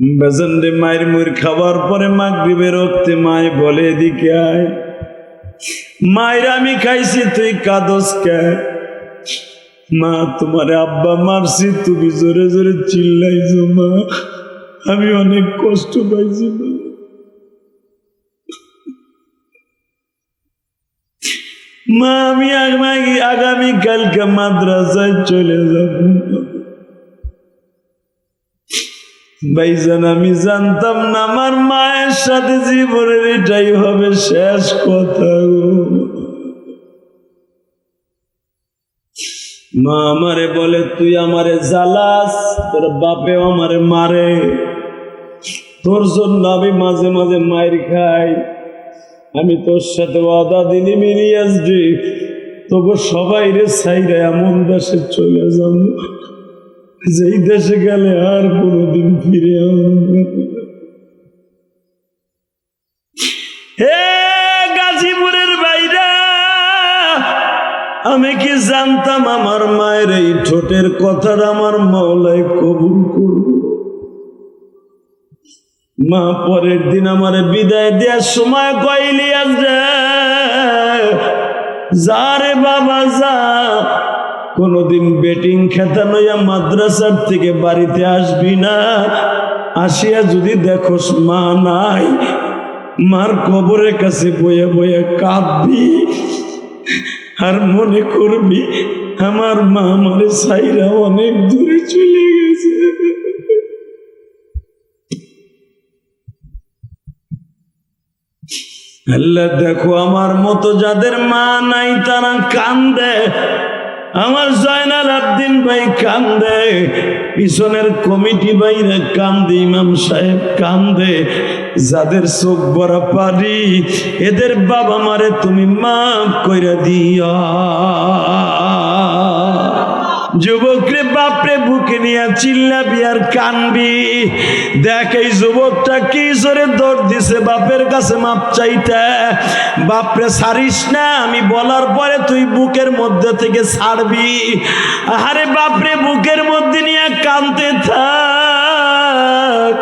বেজন্ডে মায়ের মুর খাবার পরে মাগরিবের রক্তে মায় বলে এদিকে আয়। মায়ের আমি খাইছি তুই কাঁদস কে? মা তোমারে আব্বা মারছি, তুমি জোরে জোরে চিল্লাইছো মা, আমি অনেক কষ্ট পাইছি মা। মা আমি আগামী কালকে মাদ্রাসায় চলে যাব। ভাইজান আমি জানতাম না আমার মায়ের সাথে জীবনের এটাই হবে শেষ কথা। মা আমারে বলে তুই আমারে জ্বালাস, তোর বাপে আমারে মারে, তোর জন্য আমি মাঝে মাঝে মায়ের খাই। আমি তোর সাথে ওয়াদা দিলি মিলিয়ে আসছি, তবু সবাই রে ছাইরে এমন দেশে চলে যাব যেই দেশে গেলে আর কোনোদিন ফিরে হে গাজীপুরের বাইরা, আমি কি জানতাম আমার মায়ের এই ঠোঁটের কথাটা আমার মাওলাই কবুল করবে। মা পরের দিন আমার বিদায় দেওয়ার সময় কইলি যা রে বাবা যা, কোনদিন বেটিং খেতা নইয়া মাদ্রাসার থেকে বাড়িতে আসবি না, আসিয়া যদি দেখোস মা নাই, মার কবরের কাছে বয়ে বয়ে কাঁদবি আর মনে করবি আমার মা আমার সাইরা অনেক দূরে চলে গেছে। আল্লাহ দেখো আমার মতো যাদের মা নাই তারা কান্দে, আমার জয়নাল আব্দিন ভাই কান্দে, পিছনের কমিটি ভাইরা কান্দে, ইমাম সাহেব কান্দে, যাদের চোখ ভরা পানি এদের বাবা মারে তুমি মাফ কইরা দিও। যুবকরে বাপরে বুকে নিয়ে চিল্লাবি আর কানবি। দেখ এই যুবকটা কি জোরে দৌড় দিছে বাপের কাছে মাপ চাইতে। বাপরে ছাড়িস না, আমি বলার পরে তুই বুকের মধ্যে থেকে ছাড়বি। আরে বাপরে বুকের মধ্যে নিয়ে কানতে থাক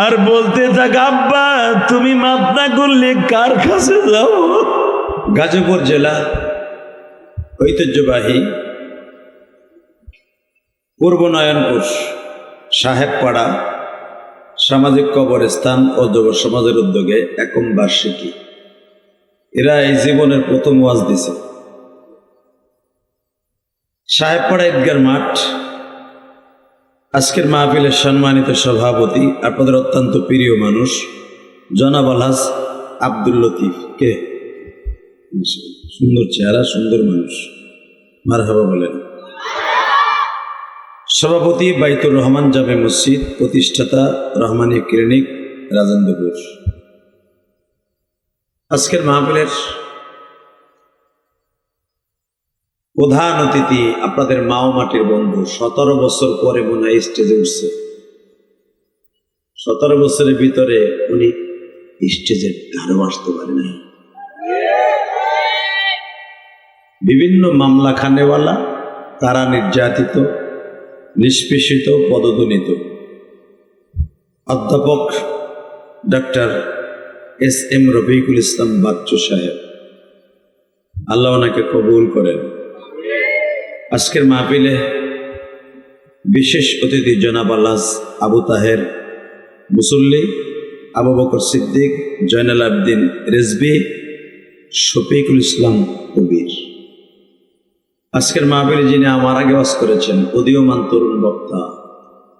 আর বলতে থাক আব্বা তুমি মাপ না করলে কার কাছে যাও। গাজীপুর জেলা ঐতিহ্যবাহী পূর্ব নয়নপুর সাহেবপাড়া সামাজিক কবরস্থান ও যুব সমাজের উদ্যোগে একম বার্ষিকী। এরা এই জীবনের প্রথম ওয়াজ দিছে। সাহেবপাড়া ঈদগার মাঠ। আজকের মাহফিলের সম্মানিত সভাপতি আপনাদের অত্যন্ত প্রিয় মানুষ জনাব আলহাজ আব্দুল লতিফ। কে সুন্দর চেহারা, সুন্দর মানুষ, মারহাবা বলেন। সভাপতি বাইতুর রহমান জামে মসজিদ, প্রতিষ্ঠাতা রহমানী ক্লিনিক রাজেন্দ্রপুর। আজকের মাহফিলের প্রধান অতিথি আপনাদের মাও মাটির বন্ধু। 17 বছর পরে মনে হয় স্টেজে উঠছে। 17 বছরের ভিতরে উনি স্টেজের ধারও আসতে পারে নাই। বিভিন্ন মামলা খানেওয়ালা, তারা নির্যাতিত, নিষ্পেষিত, পদদলিত। অধ্যাপক ডক্টর SM রফিকুল ইসলাম বাচ্চু সাহেব, আল্লাহ ওনাকে কবুল করেন। আজকের মাহফিলে বিশেষ অতিথি জনাব আলহাজ আবু তাহের মুসল্লি, আবু বকর সিদ্দিক, জয়নাল আবদিন রেজবি, শফিকুল ইসলাম কবির। আজকের মাহফিলে যিনি আমার আগে ওয়াজ করেছেন, উদীয়মান তরুণ বক্তা,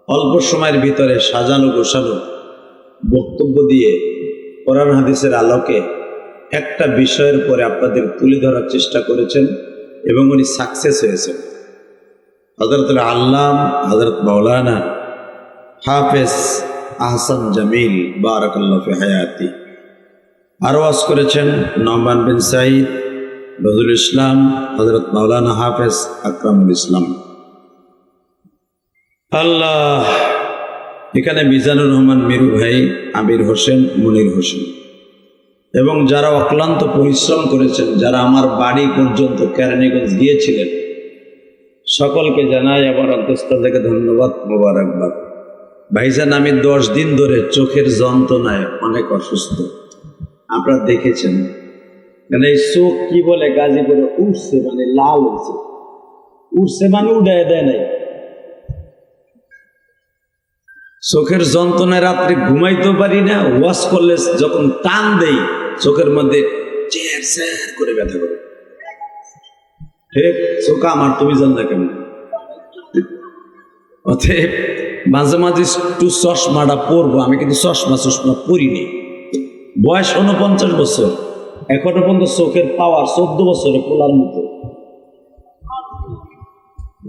অল্প সময়ের ভিতরে সাজানো গোছানো বক্তব্য দিয়ে কোরআন হাদিসের আলোকে একটা বিষয়ের পরে আপনাদের তুলে ধরার চেষ্টা করেছেন এবং উনি সাকসেস হয়েছেন। হযরতুল আল্লাম হযরত মাওলানা হাফেজ আহসান জামিল বারাকাল্লাহু ফি হায়াতি। আরও ওয়াজ করেছেন নোমান বিন সাঈদ, নজরুল ইসলাম, হযরত মাওলানা হাফেজ আকরামুল ইসলাম। আল্লাহ, এখানে মিজানুর রহমান মিরু ভাই, আমির হোসেন, মনির হোসেন এবং যারা অক্লান্ত পরিশ্রম করেছেন, যারা আমার বাড়ি পর্যন্ত কেরানীগঞ্জ গিয়েছিলেন, সকলকে জানাই আমার অন্তঃস্থল থেকে ধন্যবাদ, মোবারকবাদ। ভাইজান, আমি 10 দিন ধরে চোখের যন্ত্রণায় অনেক অসুস্থ। আপনারা দেখেছেন, মানে এই চোখ কি বলে গাজীপুরে উঠছে, মানে লাল হয়েছে, উঠছে মানে উড়াই দেয় নাই। চোখের যন্ত্রণায় রাত্রে ঘুমাইতেও পারি না, ওয়াশ করলে যখন টান দেই চোখের মধ্যে চের চের করে ব্যথা করে। ঠিক চোখ আমার, তুমি জানলা কেমন? অতএব মাঝে মাঝে একটু চশমাটা পরবো। আমি কিন্তু চশমা পরিনি। বয়স 49 বছর, এখনো পর্যন্ত চোখের পাওয়ার 14 বছরে পোলার মতো।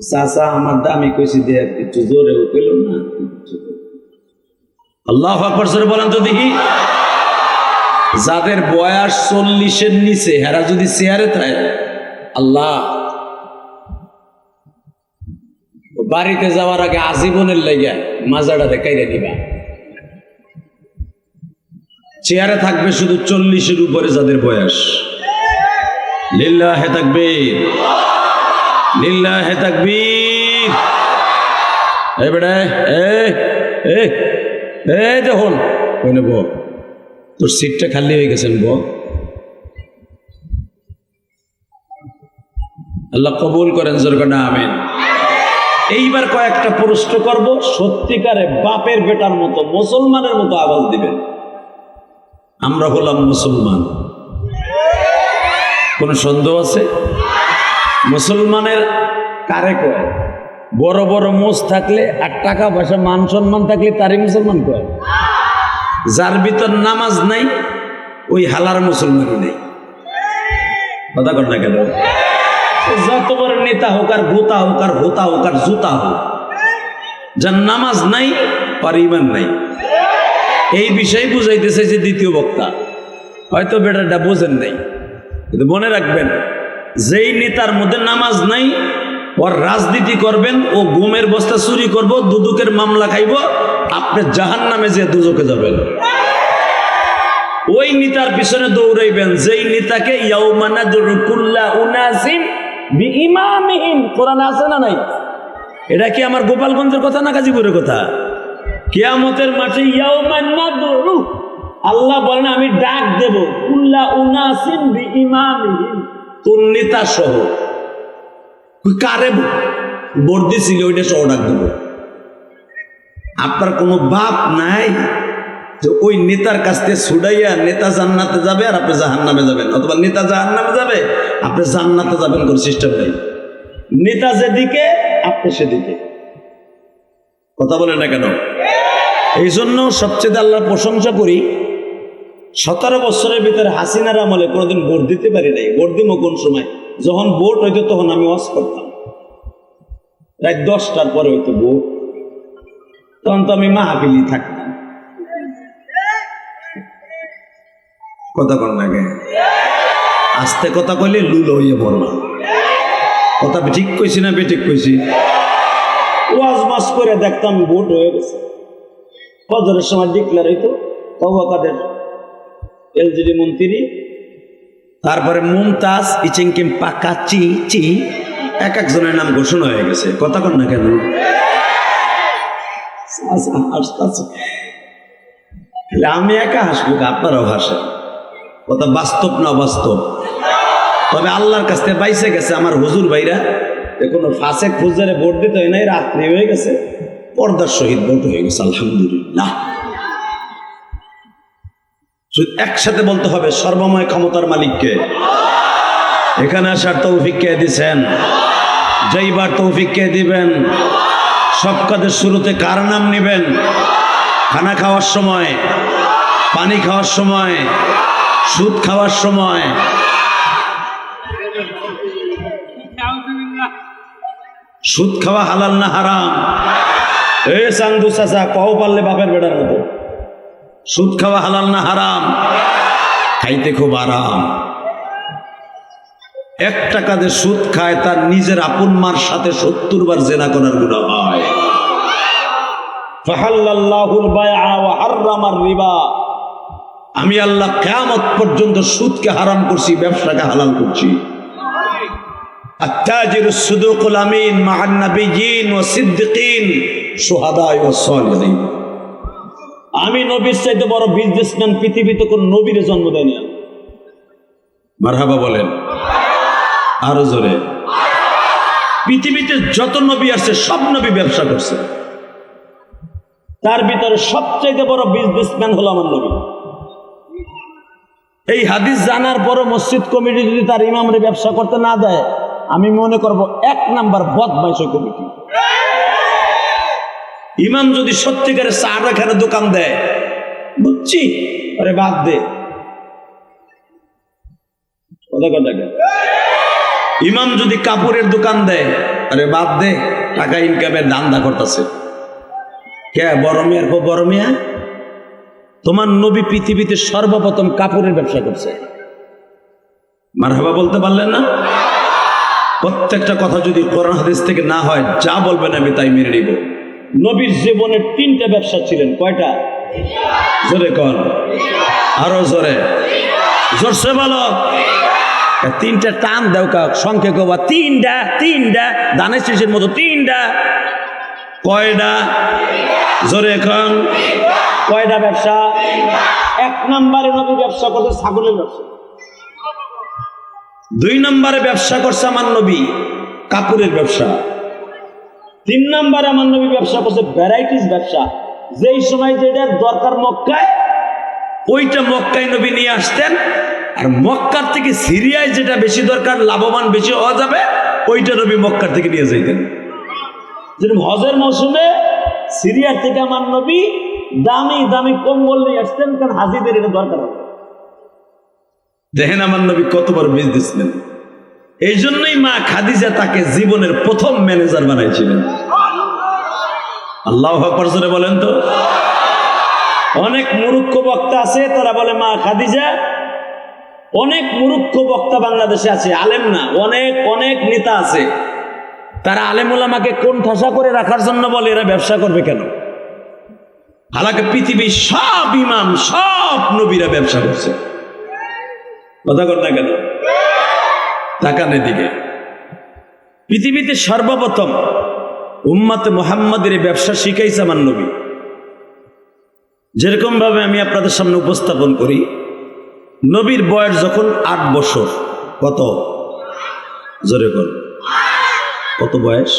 চাচা আমার দামি কইছি দিয়ে একটু জোরে পেল না। আল্লাহু আকবার জোরে বলেন তো দেখি। যাদের বয়স 40-এর নিচে হেরা যদি চেয়ারে থাকে, আল্লাহ বাড়িতে যাওয়ার আগে আজীবনের লাইগা মাজাটা দেখাইরে দিবা। চেয়ারে থাকবে শুধু 40-এর উপরে যাদের বয়স। লিল্লাহে তাকবীর, লিল্লাহে তাকবীর। এই বেটা, এই দেখুন কইনে ব, তোর সিটটা খালি হয়ে গেছেন ব। আল্লাহ কবুল করেন, জোরকানা আমিন। এইবার কয়েকটা প্রশ্ন করব, সত্যিকারে বাপের বেটার মতো মুসলমানের মতো আওয়াজ দিবেন। আমরা হলাম মুসলমান, কোন সন্দেহ আছে? মুসলমানের কারে কয়? বড় বড় মোষ থাকলে আর টাকা পয়সা মান সম্মান থাকলে তারই মুসলমান কয়। যার ভিতর নামাজ নাই ওই হালার মুসলমানই নেই। কথা কর না কেন? যত বড় নেতা হোক আর গোতা হোক আর হোতা হোক আর জুতা হোক, যার নামাজ নাই আর ইমান নাই। এই বিষয়ে বুঝাইতে চাইছে দ্বিতীয় বক্তা। হয়তো বেটাটা বোঝেন নাই, কিন্তু মনে রাখবেন, যেই নেতার মধ্যে নামাজ নাই ওর রাজনীতি করবেন, ও গুমের বস্তা চুরি করব, দুদকের মামলা খাইব, আপনি জাহান্নামে যে দুজকে যাবেন। ওই নেতার পিছনে দৌড়াইবেন যেই নেতাকে ইয়াউমা নাদউ কুল্লা উনাসিম বিইমামিহিম, কোরআনে আছে না নাই? এটা কি আমার গোপালগঞ্জের কথা না গাজীপুরের কথা? কিয়ামতের মাঠে ইয়াউমা নাদউ, আল্লাহ বলেন আমি ডাক দেব কুল্লা উনাসিম বিইমামিহিম, তোর নেতা সহ। কারে ভোট দিছিল ওইটা সহ ডাক দেব। আপনার কোনো বাপ নাই যে ওই নেতার কাছ থেকে ছুড়াইয়া নেতা জান্নাতে যাবে আর আপনি জাহান্নামে যাবেন, অথবা নেতা জাহান্নামে যাবে আপনি জান্নাতে যাবেন, কোনো সিস্টেম নেই। নেতা যেদিকে আপনি সেদিকে। কথা বলেন না কেন? এই জন্য সবচেয়ে আল্লাহর প্রশংসা করি, 17 বছরের ভিতরে হাসিনার আমলে কোনোদিন ভোট দিতে পারি নাই। ভোট দিব কোন সময়? যখন ভোট হইতো তখন আমি ওয়াজ করতাম, রাত 10টার পরে হইতো ভোট, তখন তো আমি মাহফিলি থাকতাম। কথা কন লাগে, আস্তে কথা কইলে লুল হইয়ে পড়বা। কথা ঠিক কইছি না বেঠিক কইছি? ওয়াজ মাস করে দেখতাম ভোট হয়ে গেছে। ফজরের সময় ডিক্লার হইতো, তওবাকাদের এলজিডি মন্ত্রী, তারপরে মুমতাজ ইচিংকিম পাকা চি চি, এক একজনের নাম ঘোষণা হয়ে গেছে। কথা কন না কেন? আমি একা হাসবো, আপনারাও হাসেন। কথা বাস্তব না অবাস্তব? তবে আল্লাহর কাছ থেকে বাইসে গেছে আমার হুজুর ভাইরা। কোনো ফাঁসে খুঁজারে ভোট দিতে হয় নাই, রাত্রি হয়ে গেছে, পর্দার সহিত ভোট হয়ে গেছে, আলহামদুলিল্লাহ। একসাথে বলতে হবে সর্বময় ক্ষমতার মালিককে। এখানে আসার তৌফিক কে দিচ্ছেন? যেইবার তৌফিক কে দিবেন, সব কাজের শুরুতে কার নাম নেবেন? খানা খাওয়ার সময়, পানি খাওয়ার সময়, সুদ খাওয়ার সময়। সুদ খাওয়া হালাল না হারাম? এ চান্দু চাচা কও পারলে বাপের বেটার মতো, সুদ খাওয়া হালাল না হারাম? খাইতে খুব আরাম। 1 টাকা দিয়ে সুদ খায় তার নিজের আপন মার সাথে 70 বার জেনা করার গুনাহ হয়। ফাহাল্লাল্লাহুল বাইআ ওয়া হাররামার রিবা, আমি আল্লাহ কিয়ামত পর্যন্ত সুদকে হারাম করছি, ব্যবসাকে হালাল করছি। আত-তাজিরুস সুদুকুল আমিন মা'আন নাবিয়্যিন ওয়াস সিদ্দিকিন শুহাদা ওয়াস সালিহিন। আমি নবীর চাইতে বড় বিজনেসম্যান পৃথিবীতে কোন নবীর জন্ম দেয়নি। মারহাবা বলেন আরো জোরে। পৃথিবীতে যত নবী আছে সব নবী ব্যবসা করছে, তার ভিতরে সবচেয়ে বড় বিজনেসম্যান হলো আমার নবী। এই হাদিস জানার পরও মসজিদ কমিটি যদি তার ইমামরে ব্যবসা করতে না দেয়, আমি মনে করব 1 নাম্বার বদমাইশ কমিটি। ইমাম যদি সত্যিকারের চার এখানে দোকান দেয়, বুঝছি, আরে বাদ দে, ইমাম যদি কাপড়ের দোকান দেয়, আরে বাদ দে, টাকা ইনকামের ধান্দা করতেছে। কে বড় মেয়ের বড় মেয়া? তোমার নবী পৃথিবীতে সর্বপ্রথম কাপড়ের ব্যবসা করছে। মারহাবা বলতে পারলেন না? প্রত্যেকটা কথা যদি কোরআন হাদিস থেকে না হয়, যা বলবেন আমি তাই মেনে নিব। নবীর জীবনে 3টা ব্যবসা ছিলেন। কয়টা? জোরে কর, আরো জোরে, জোরসে বলো। 3টা টান দাও, সংখ্যা কবা 3টা দানের শীষের মতো 3টা। কয়টা? জোরে এখন। কয়টা ব্যবসা? 1 নম্বরে নবী ব্যবসা করছে ছাগলের ব্যবসা। 2 নম্বরে ব্যবসা করছে আমার নবী কাপড়ের ব্যবসা। 3 নম্বরে আমার নবী ব্যবসা করছে ভ্যারাইটিস ব্যবসা। যেই সময় যেটার দরকার মক্কায়, ওইটা মক্কায় নবী নিয়ে আসতেন। আর মক্কার থেকে সিরিয়ায় যেটা বেশি দরকার, লাভবান বেশি হওয়া যাবে, ওইটা নবী মক্কার থেকে নিয়ে যাইতেন। যেরকম হজের মৌসুমে সিরিয়ার থেকে আমার নবী দামি দামি কম্বল নিয়ে আসতেন, কারণ হাজিদের এটা দরকার হবে। দেখেন আমার নবী কত বড় বিজনেসম্যান। এই জন্যই মা খাদিজা তাকে জীবনের প্রথম ম্যানেজার বানাইছিলেন। আল্লাহু আকবার জোরে বলেন তো। অনেক মূর্খ বক্তা আছে, তারা বলে মা খাদিজা। অনেক মূর্খ বক্তা বাংলাদেশে আছে, আলেম না। অনেক অনেক নেতা আছে, তারা আলেম ওলামাকে কোন ঠাসা করে রাখার জন্য বলে এরা ব্যবসা করবে কেন। হালাকে পৃথিবীর সব ইমাম, সব নবীরা ব্যবসা করছে। কথা কর না কেন? তাকান এদিকে। পৃথিবীতে সর্বপ্রথম উম্মতে মুহাম্মাদের ব্যবসা শিখাইছে আমার নবী। যেরকম ভাবে আমি আপনাদের সামনে উপস্থাপন করি, নবীর বয়স যখন 8 বছর। কত? জোরে কর, কত বয়স?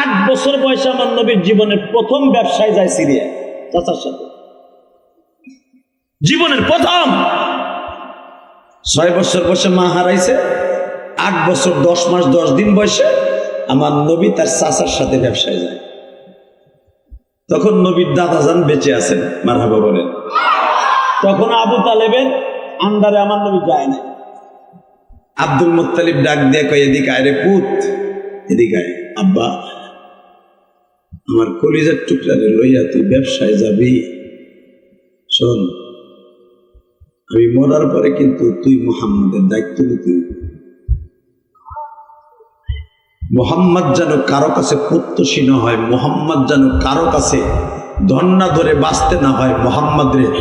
8 বছর বয়সে আমার নবীর জীবনের প্রথম ব্যবসায় যায় সিরিয়া চাচার সাথে। জীবনের প্রথম। 6 বছর বয়সে মা হারাইছে। 8 বছর 10 মাস 10 দিন বয়সে আমার নবী তার চাচার সাথে ব্যবসায় যায়। তখন নবীর দাদা যান বেঁচে আছেন, মারহাবা বলেন। তখন আবু তালেবের আন্ডারে আমার নবী যায় না। আব্দুল মুত্তালিব ডাক দিয়ে কয়, এদিকে আয় রে পুত, এদিকে আয়। আব্বা, আমার কলিজার টুকরারে লইয়া তুই ব্যবসায় যাবি। শোন, আমি মরার পরে কিন্তু তুই মুহাম্মাদের দায়িত্ব নিতে। মুহাম্মদ যেন কারো কাছে পুত্রশী না হয়, মুহাম্মদ যেন কারো কাছে ধন্না ধরে বাঁচতে না হয়, মুহাম্মদের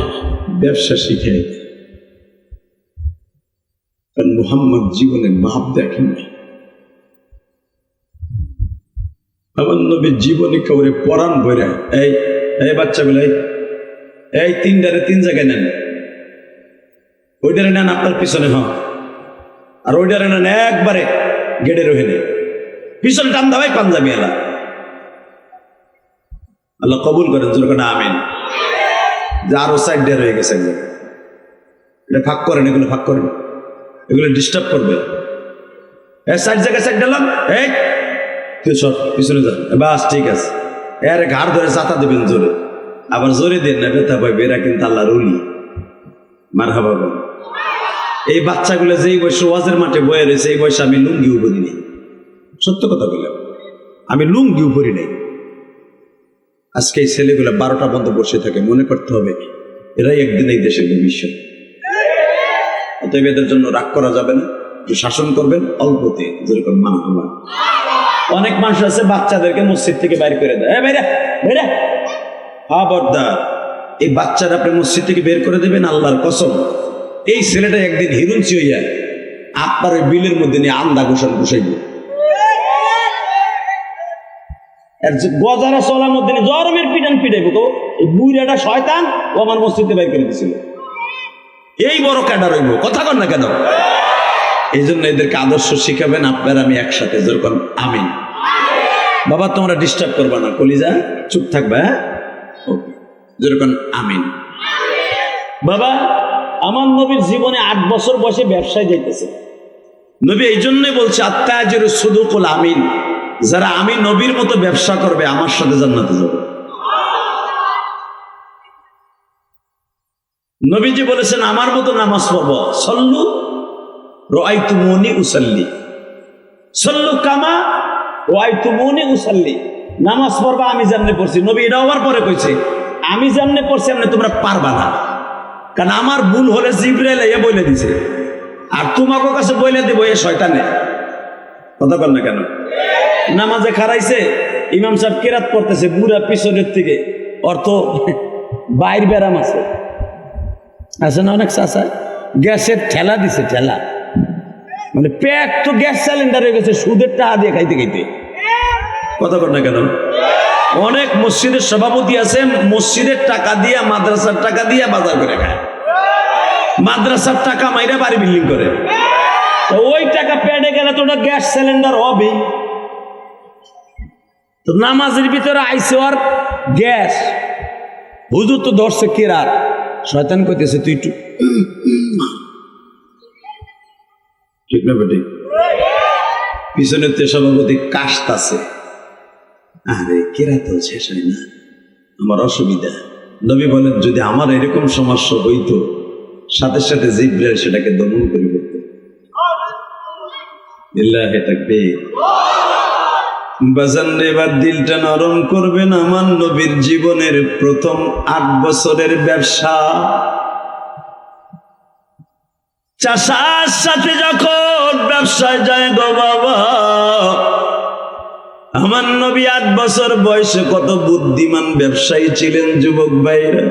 ব্যবসা শিখে। কারণ মুহাম্মদ জীবনের ভাব দেখেন নাই। আমার নবীর জীবনী খবরে পরাণ বইরা, এই এই বাচ্চাগুলো, এই 3টারে 3 জায়গায় নেন। ওইটারে নেন আপনার পিছনে, হ্যাঁ, আর ওইটারে নেন একবারে গেটে রয়ে নেই, পিছনে টান দাবাই পাঞ্জাবি এলা। আল্লাহ কবুল করেন, জোরকাটা আমিন। যে আরো সাইড দিয়ে রয়ে গেছে, এটা ফাঁক করেন, এগুলো ফাঁক করেন, এগুলো ডিস্টার্ব করবে। সাইড জায়গায় সাইড দিলাম, এই তুই সর, পিছনে যা, বাস ঠিক আছে। এর ঘাড় ধরে চাতা দেবেন জোরে, আবার জোরে দেন না, ব্যথা পাইবে। এরা কিন্তু আল্লাহ রুলি। মারহাবা বল। এই বাচ্চাগুলো যেই বয়সে ওয়াজের মাঠে বয়ে রয়েছে, এই বয়সে আমি লুঙ্গিও পরি নাই। সত্য কথা বললাম, আমি লুঙ্গিও পরি নাই। আজকে এই ছেলেগুলো 12টা পর্যন্ত বসে থাকে, মনে করতে হবে এরাই একদিন এই দেশের ভবিষ্যৎ। অতএব এদের জন্য রাগ করা যাবে না, একটু শাসন করবেন অল্পতে, যেরকম মানহাবা। অনেক মানুষ আছে বাচ্চাদেরকে মসজিদ থেকে বাইর করে দেয়, বাইরে বাইরে। খবরদার, এই বাচ্চারা আপনি মসজিদ থেকে বের করে দেবেন, আল্লাহর কসম। এই ছেলেটা একদিন হিরুঞ্চি হইয়া আপনার ওই বিলের মধ্যে নিয়ে আন্দা ঘোষণ ঘুষাইব। গজারা চলার মধ্যে জরমের পিটান পিটাইব তো এই বুড়াটা শয়তান ও আমার মসজিদে বাইর করে দিছিল। এই বড় ক্যাডার হইব, কথা কন না কেন? এই জন্য এদেরকে আদর্শ শিখাবেন আপনার আমি একসাথে, যেরকম আমিন। বাবা তোমরা ডিস্টার্ব করবা না, কলিজা চুপ থাকবা, হ্যাঁ? যেরকম আমিন। বাবা আমার নবীর জীবনে 8 বছর বয়সে ব্যবসায় যাইতেছে। নবী এই জন্যই বলছে আত্তাজির সুদুকুল আমিন, যারা আমি নবীর মতো ব্যবসা করবে আমার সাথে জান্নাতে যাবে। নবীজি বলেছেন আমার মতো নামাজ পড়বো, সল্লু রাআইতুমুনি উসাল্লি, সল্লু কামা রাআইতুমুনি উসাল্লি, নামাজ পড়বা আমি যেমনে পড়ছি। নবী এটা হওয়ার পরে কইছে আমি যেমনে পড়ছি এমনি তোমরা পারবা না, কারণ আমার ভুল হলে জিবরাইল এ বলে দিছে, আর তোমাকে কাছে বলে দেবো এ শয়তানে। কথা বল না কেন? নামাজে খারাইছে, ইমাম সাহেব কেরাত পড়তেছে, বুড়া পিছনের থেকে, অর্থ বাইর ব্যারাম আছে না অনেক চাষা, গ্যাসের ঠেলা দিছে, ঠেলা মানে প্যাক তো গ্যাস সিলিন্ডার হয়ে গেছে সুদের টাকা দিয়ে খাইতে খাইতে। কথা বল না কেন? অনেক মসজিদের সভাপতি আছে মসজিদের টাকা দিয়ে মাদ্রাসার টাকা দিয়ে বাজার করে খায়, মাদ্রাসার টাকা মাইরা বাড়ি বিল্ডিং করে, তো ওই টাকা পেটে গেলে তো ওটা গ্যাস সিলিন্ডার হবে। তো নামাজের ভিতরে আইসে আর গ্যাস, হুজুর তো ধরছে কেরাত, শয়তান কইতেছে তুই একটু ঠিক না বেটি, পিছনের তে সভাপতি কাশতাছে, আরে কেরাত শেষ হয় না, আমার অসুবিধা। নবী বলেন যদি আমার এরকম সমস্যা হইতো সাথে সাথে জিবরাইল সেটাকে দমন করে দিত। লিল্লাহি তাকবীর। বাজান এবার দিলটা নরম করবেন, আমার নবীর জীবনের প্রথম 8 বছরের ব্যবসা, চাষার সাথে যখন ব্যবসায় যায় গো বাবা, আমার নবী 8 বছর বয়সে কত বুদ্ধিমান ব্যবসায়ী ছিলেন যুবক ভাইরা।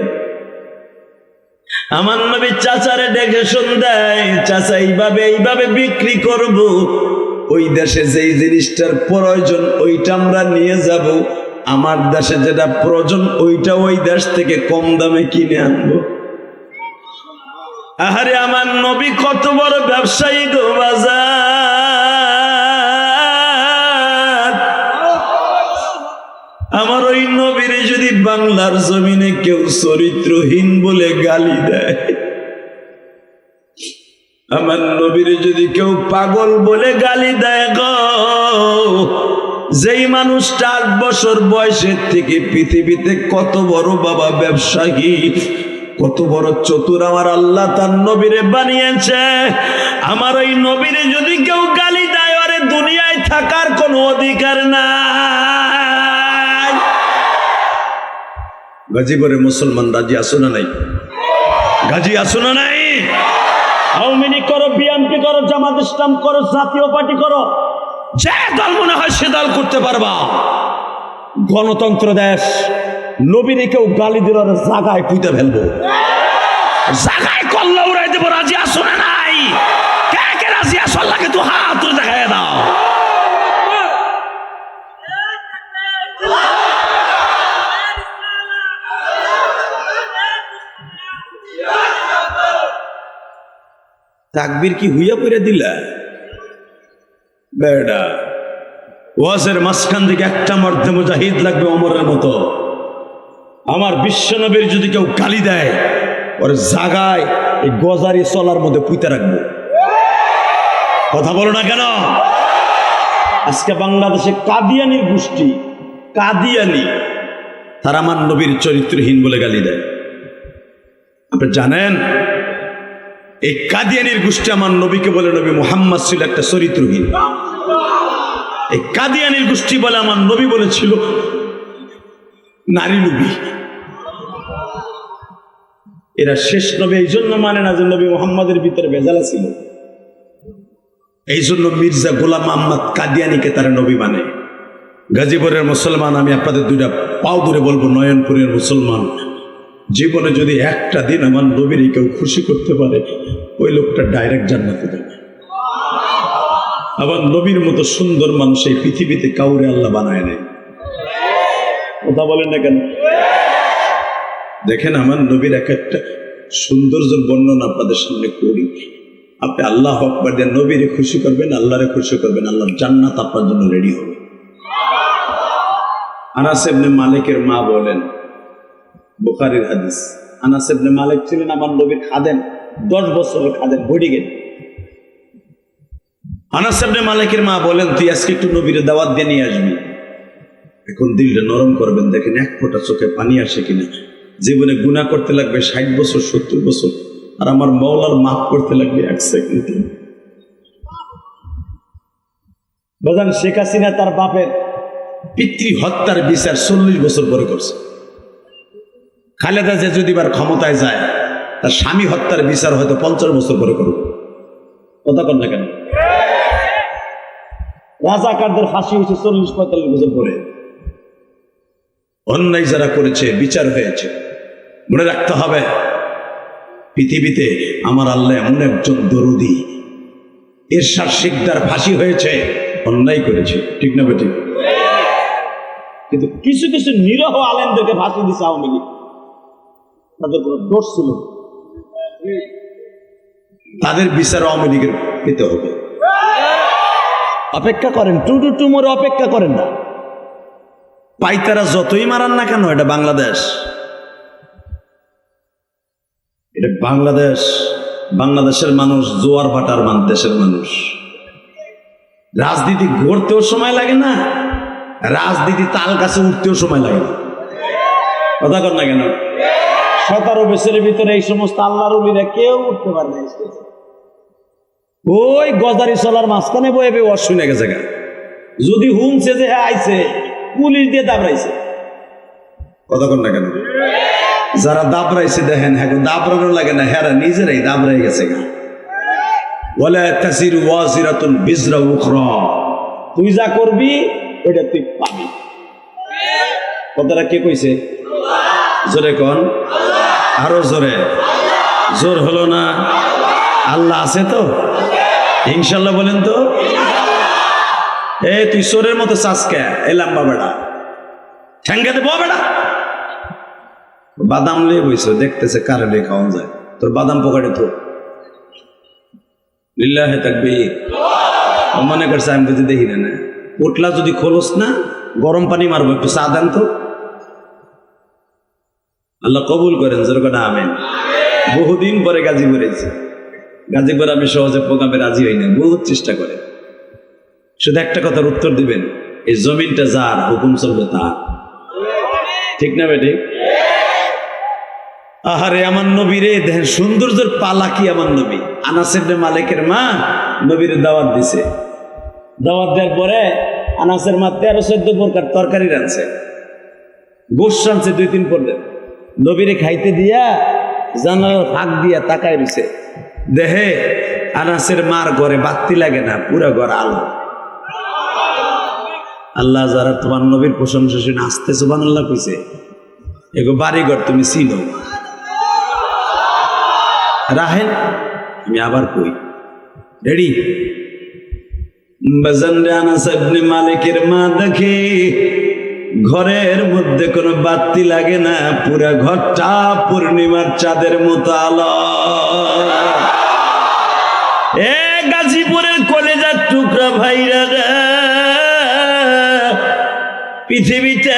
আমার নবী চাচারে দেখে শুন দেয়, চাচা এইভাবে বিক্রি করব, ওই দেশে যেই জিনিসটার প্রয়োজন ওইটা আমরা নিয়ে যাব, আমার দেশে যেটা প্রয়োজন ওইটা ওই দেশ থেকে কম দামে কিনে আনবো। আহারে আমার নবী কত বড় ব্যবসায়ী গো বাজার। আমার ওই নবীরে যদি বাংলার জমিনে কেউ চরিত্রহীন বলে গালি দেয়, আমার নবীরে যদি কেউ পাগল বলে গালি দেয় গো, যেই মানুষটা 8 বছর বয়সের থেকে পৃথিবীতে কত বড় বাবা ব্যবসায়ী, কত বড় চতুর আমার আল্লাহ তার নবীরে বানিয়েছে, আমার ওই নবীরে যদি কেউ গালি দেয় আরে দুনিয়ায় থাকার কোনো অধিকার নাই। গাজীপুরে মুসলমান রাজি আসো না নাই? গাজী আসো না নাই? আওয়ামী লীগ করো, বিএনপি করো, জামাত ইসলাম করো, জাতীয় পার্টি করো, যে দল মনে হয় সে দল করতে পারবা। গণতন্ত্র দেশ, নবীরে কেউ গালি দিল জাগায় পুঁতে ফেলবো, জাগায় কল্লা উড়াই দেবো। রাজি আসো না নাই? কে কে রাজি আসো? আল্লাহকে তো হাত তুলে দেখায় দাও। তাকবীর কি হুইয়া পড়ে দিলা বেড়া? ওয়াজের মাঝখান থেকে একটা মর্দে মুজাহিদ লাগবে ওমরের মতো। আমার বিশ্বনবীর যদি কেউ গালি দেয় ওর জাগায় এই গজারি চলার মধ্যে পুঁতে রাখবো। কথা বলো না কেন? আজকে বাংলাদেশে কাদিয়ানির গোষ্ঠী, কাদিয়ানি, তারা আমার নবীর চরিত্রহীন বলে গালি দেয়। আপনি জানেন এই কাদিয়ানির গোষ্ঠী আমার নবীকে বলে নবী মুহাম্মদ ছিল একটা চরিত্রহীন। এই কাদিয়ানির গোষ্ঠী বলে আমার নবী বলেছিল নারী নবী। এরা শেষ নবী এই জন্য মানে না যে নবী মুহাম্মদের ভিতরে ভেজালা ছিল, এই জন্য মির্জা গোলাম আহমদ কাদিয়ানিকে তারা নবী মানে। গাজীপুরের মুসলমান, আমি আপনাদের 2টা পাও ধরে বলবো, নয়নপুরের মুসলমান, জীবনে যদি একটা দিন আমার নবীর কেউ খুশি করতে পারে ওই লোকটা ডাইরেক্ট জান্নাতে যাবে। আবার নবীর মতো সুন্দর মানুষ এই পৃথিবীতে কাউরে আল্লাহ বানায় নাই। কথা বলেন না কেন? দেখেন আমার নবীর এক একটা সৌন্দর্যের বর্ণনা আপনাদের সামনে করি। আপনি আল্লাহ আকবার দিয়ে নবীরে খুশি করবেন, আল্লাহরে খুশি করবেন, আল্লাহর জান্নাত আপনার জন্য রেডি হবে। আনাস ইবনে মালিকের মা বলেন, বুখারীর হাদিস, আনাস ইবনে মালিক ছিলেন আমার নবীর খাদেম, 10 বছরের খাদেম, বডিগেন। আনাস ইবনে মালিকের মা বলেন, তুই আজকে একটু নবীরে দাওয়াত দিয়ে নিয়ে আসবি। এখন দিলটা নরম করবেন, দেখেন এক ফোঁটা চোখে পানি আসে কিনা। জীবনে গুনাহ করতে লাগবে 60 বছর 70 বছর, আর আমার মওলার মাফ করতে লাগবে 1 সেকেন্ডে। বাজান, শেখ হাসিনা তার বাপের পিতৃ হত্যার বিচার 40 বছর পরে করছে। খালেদা যে যদি বার ক্ষমতায় যায়, তার স্বামী হত্যার বিচার হয়তো 50 বছর পরে করবে। কথা কন না কেন? রাজাকারদের ফাঁসি হয়েছে 40-45 বছর পরে। অন্যায় যারা করেছে বিচার হয়েছে। মনে রাখতে হবে, পৃথিবীতে আমার আল্লাহ এমন একজন দরদি, এরশাদ শিকদার ফাঁসি হয়েছে, অন্যায় করেছে, ঠিক না বেঠিক? কিন্তু কিছু কিছু নিরহ আলেমদেরকে ফাঁসি দিচ্ছে আওয়ামী লীগ, তাদের কোনো দোষ ছিল, তাদের বিচার আওয়ামী লীগের পেতে হবে। অপেক্ষা করেন, টু মোরে অপেক্ষা করেন না। পাইতারা যতই মারান না কেন, এটা বাংলাদেশ, এটা বাংলাদেশ। বাংলাদেশের মানুষ জোয়ার ভাটার দেশের মানুষ। রাজনীতি গড়তেও সময় লাগে না, রাজনীতি তাল কাছে উঠতেও সময় লাগে না। কথা কর না কেন? 17 বছরের ভিতরে এই সমস্ত আল্লাহর ওলিরা কেউ উঠতে পারে না। ওই গজারি চলার মাঝখানে বয়ে ওয়াজ শুনে গেছে গা। যদি হুমছে যে হ্যাঁ আইছে, পুলিশ দিয়ে দাবড়াইছে। কথা কর না কেন? যারা দাবড়াইছে দেখেন, হ্যাঁ দাবড়ানো লাগে না, হ্যাঁ নিজেরাই দাবড়াই গেছে গা। ওয়ালা তাসিরু ওয়াজিরাতুন বিজরা উখরা, তুই যা করবি ওটা তুই পাবি। কথাটা কে কইছে? জোরে কোন, আরো জোরে। জোর হলো না? আল্লাহ আছে তো, ইনশাল্লাহ বলেন তো। তুই চোরের মতো চাষকে এলাম বা বেড়া ঠ্যাঙ্গা দেব বেড়া। বাদাম লিয়ে বইছ, দেখতেছে কারে লিয়ে খাওয়া যায়, তোর বাদাম পকেটে তো। লিল্লাহে তাকবীর। মনে করছে আমি বুঝি দেখি না। উঠলা যদি খোলস না, গরম পানি মারবো, একটু চা দেন তো। আল্লাহ কবুল করেন, যেরকম আমেন। বহুদিন পরে গাজীপুর এসেছি। গাজীপুর আমি সহজে প্রোগ্রামে রাজি হই না, বহুত চেষ্টা করে। শুধু একটা কথার উত্তর দিবেন, এই জমিনটা যার, হুকুম চলবে তার, ঠিক না বেটি? আহারে আমার নবীরে দেখেন, সৌন্দর্যের পালা কি আমার নবী। আনাস ইবনে মালিকের মা নবীরে দাওয়াত দিছে। দাওয়াত দেওয়ার পরে আনাসের মা 13-14 প্রকার তরকারি রাঁধছে, গোশ রাঁধছে 2-3 পদের। নবীরে খাইতে দিয়া জানালার ফাঁক দিয়া তাকায় দিছে, দেহে আনাসের মার ঘরে বাতি লাগে না, পুরো ঘর আলো। আল্লাহ যারা তোমার নবীর প্রশংসা শুনে আসতে সুবহানাল্লাহ কইছে, এগো বাড়িঘর তুমি চিনো। রাহেন আমি আবার কই, রেডি? বাজানরে আনাস ইবনে মালিকের মা দেখে ঘরের মধ্যে কোনো বাতি লাগে না, পুরা ঘরটা পূর্ণিমার চাঁদের মতো আলো। গাজীপুরের কলেজার টুকরা ভাইরা, পৃথিবীতে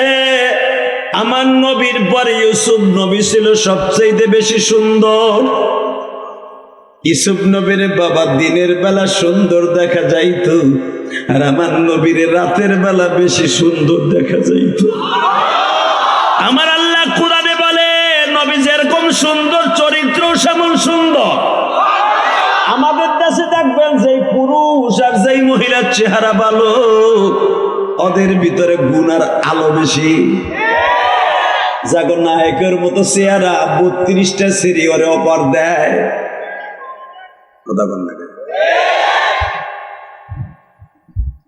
আমার নবীর পরে ইউসুফ নবী ছিল সবচেয়ে বেশি সুন্দর। ইউসুফ নবীর বাবা দিনের বেলা সুন্দর দেখা যাইত, আর আমার নবীর রাতের বেলা বেশি সুন্দর দেখা যাইত। আমার আল্লাহ কুরআনে বলে, নবী যেরকম সুন্দর চরিত্র সেমন সুন্দর। আমাদের দেশে দেখবেন যেই পুরুষ আর যেই মহিলার চেহারা ভালো, ওদের ভিতরে গুনার আলো বেশি। জাগর নায়কের মতো চেহারা 32টা সিঁড়ি ওরে অপর দেয়।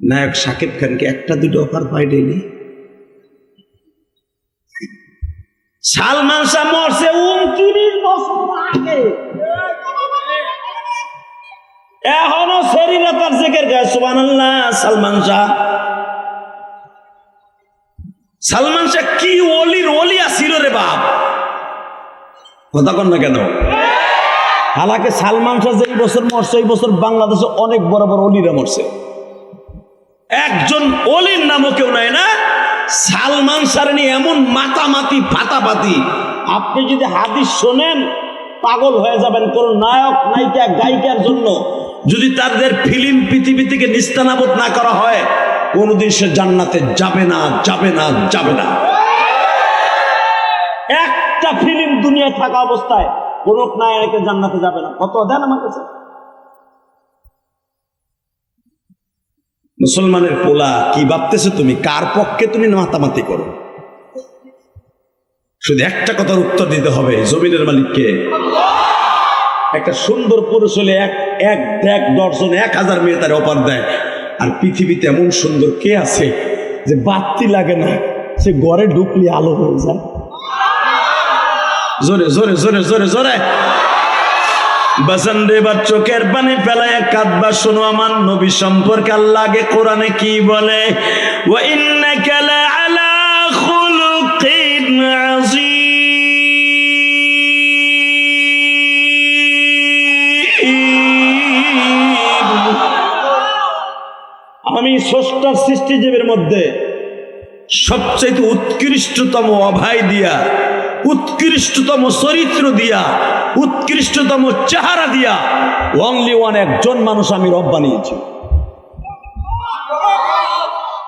নায়ক শাকিব খানকে 1-2 অফার পায় ডেইলি। সালমান শাহ মরছে 29 বছর আগে। এখনো শরীরে তার জিকির গায় সুবহানাল্লাহ। সালমান শাহ কি ওলির ওলি আসিল রে বাপ, কথা কন না কেন? হালাকে সালমান শাহ যেই বছর মরছে এই বছর বাংলাদেশে অনেক বড় বড় ওলিরা মরছে, একজন ওলির নামও কেউ নাই না। সালমান শাহ নিয়ে এমন মাতামাতি ফাটাফাটি, আপনি যদি হাদিস শোনেন পাগল হয়ে যাবেন। কোন নায়ক নায়িকা গায়িকার জন্য যদি তাদের ফিল্ম পৃথিবী থেকে নিস্তানাবুদ না করা হয়, কোনদিন সে জান্নাতে যাবে না, যাবে না, যাবে না। একটা ফিল্ম দুনিয়ায় থাকা অবস্থায় কোন নায়কের জান্নাতে যাবে না। কত দেন আমার কাছে। মুসলমানের পোলা কি ভাবতেছো তুমি? কার পক্ষে তুমি মাতামাতি করো? শুধু একটা কথার উত্তর দিতে হবে, জমিনের মালিককে। একটা সুন্দর পুরুষ হলে এক দেখ দর্শন 1000 মেয়ে তার অপার দেয়। আর পৃথিবীতে এমন সুন্দর কে আছে যে বাতি লাগে না, সে ঘরে ঢুকলে আলো হয়ে যায়? জোরে জোরে জোরে জোরে জোরে বাসান রে, এবার চোখের পানি ফেলায় কাঁদবা। শোনো আমার নবী সম্পর্কে আল্লাহ আগে কোরআনে কি বলে, ওয়া ইন্নাকা লাআলা খুলুকিন আযীম। আমি স্রষ্টার সৃষ্টিজীবের মধ্যে সবচেয়ে উৎকৃষ্টতম অভায় দিয়া, উৎকৃষ্টতম চরিত্র দিয়া, উৎকৃষ্টতম চেহারা দিয়া অনলি ওয়ান একজন মানুষ আমি রব বানিয়েছি।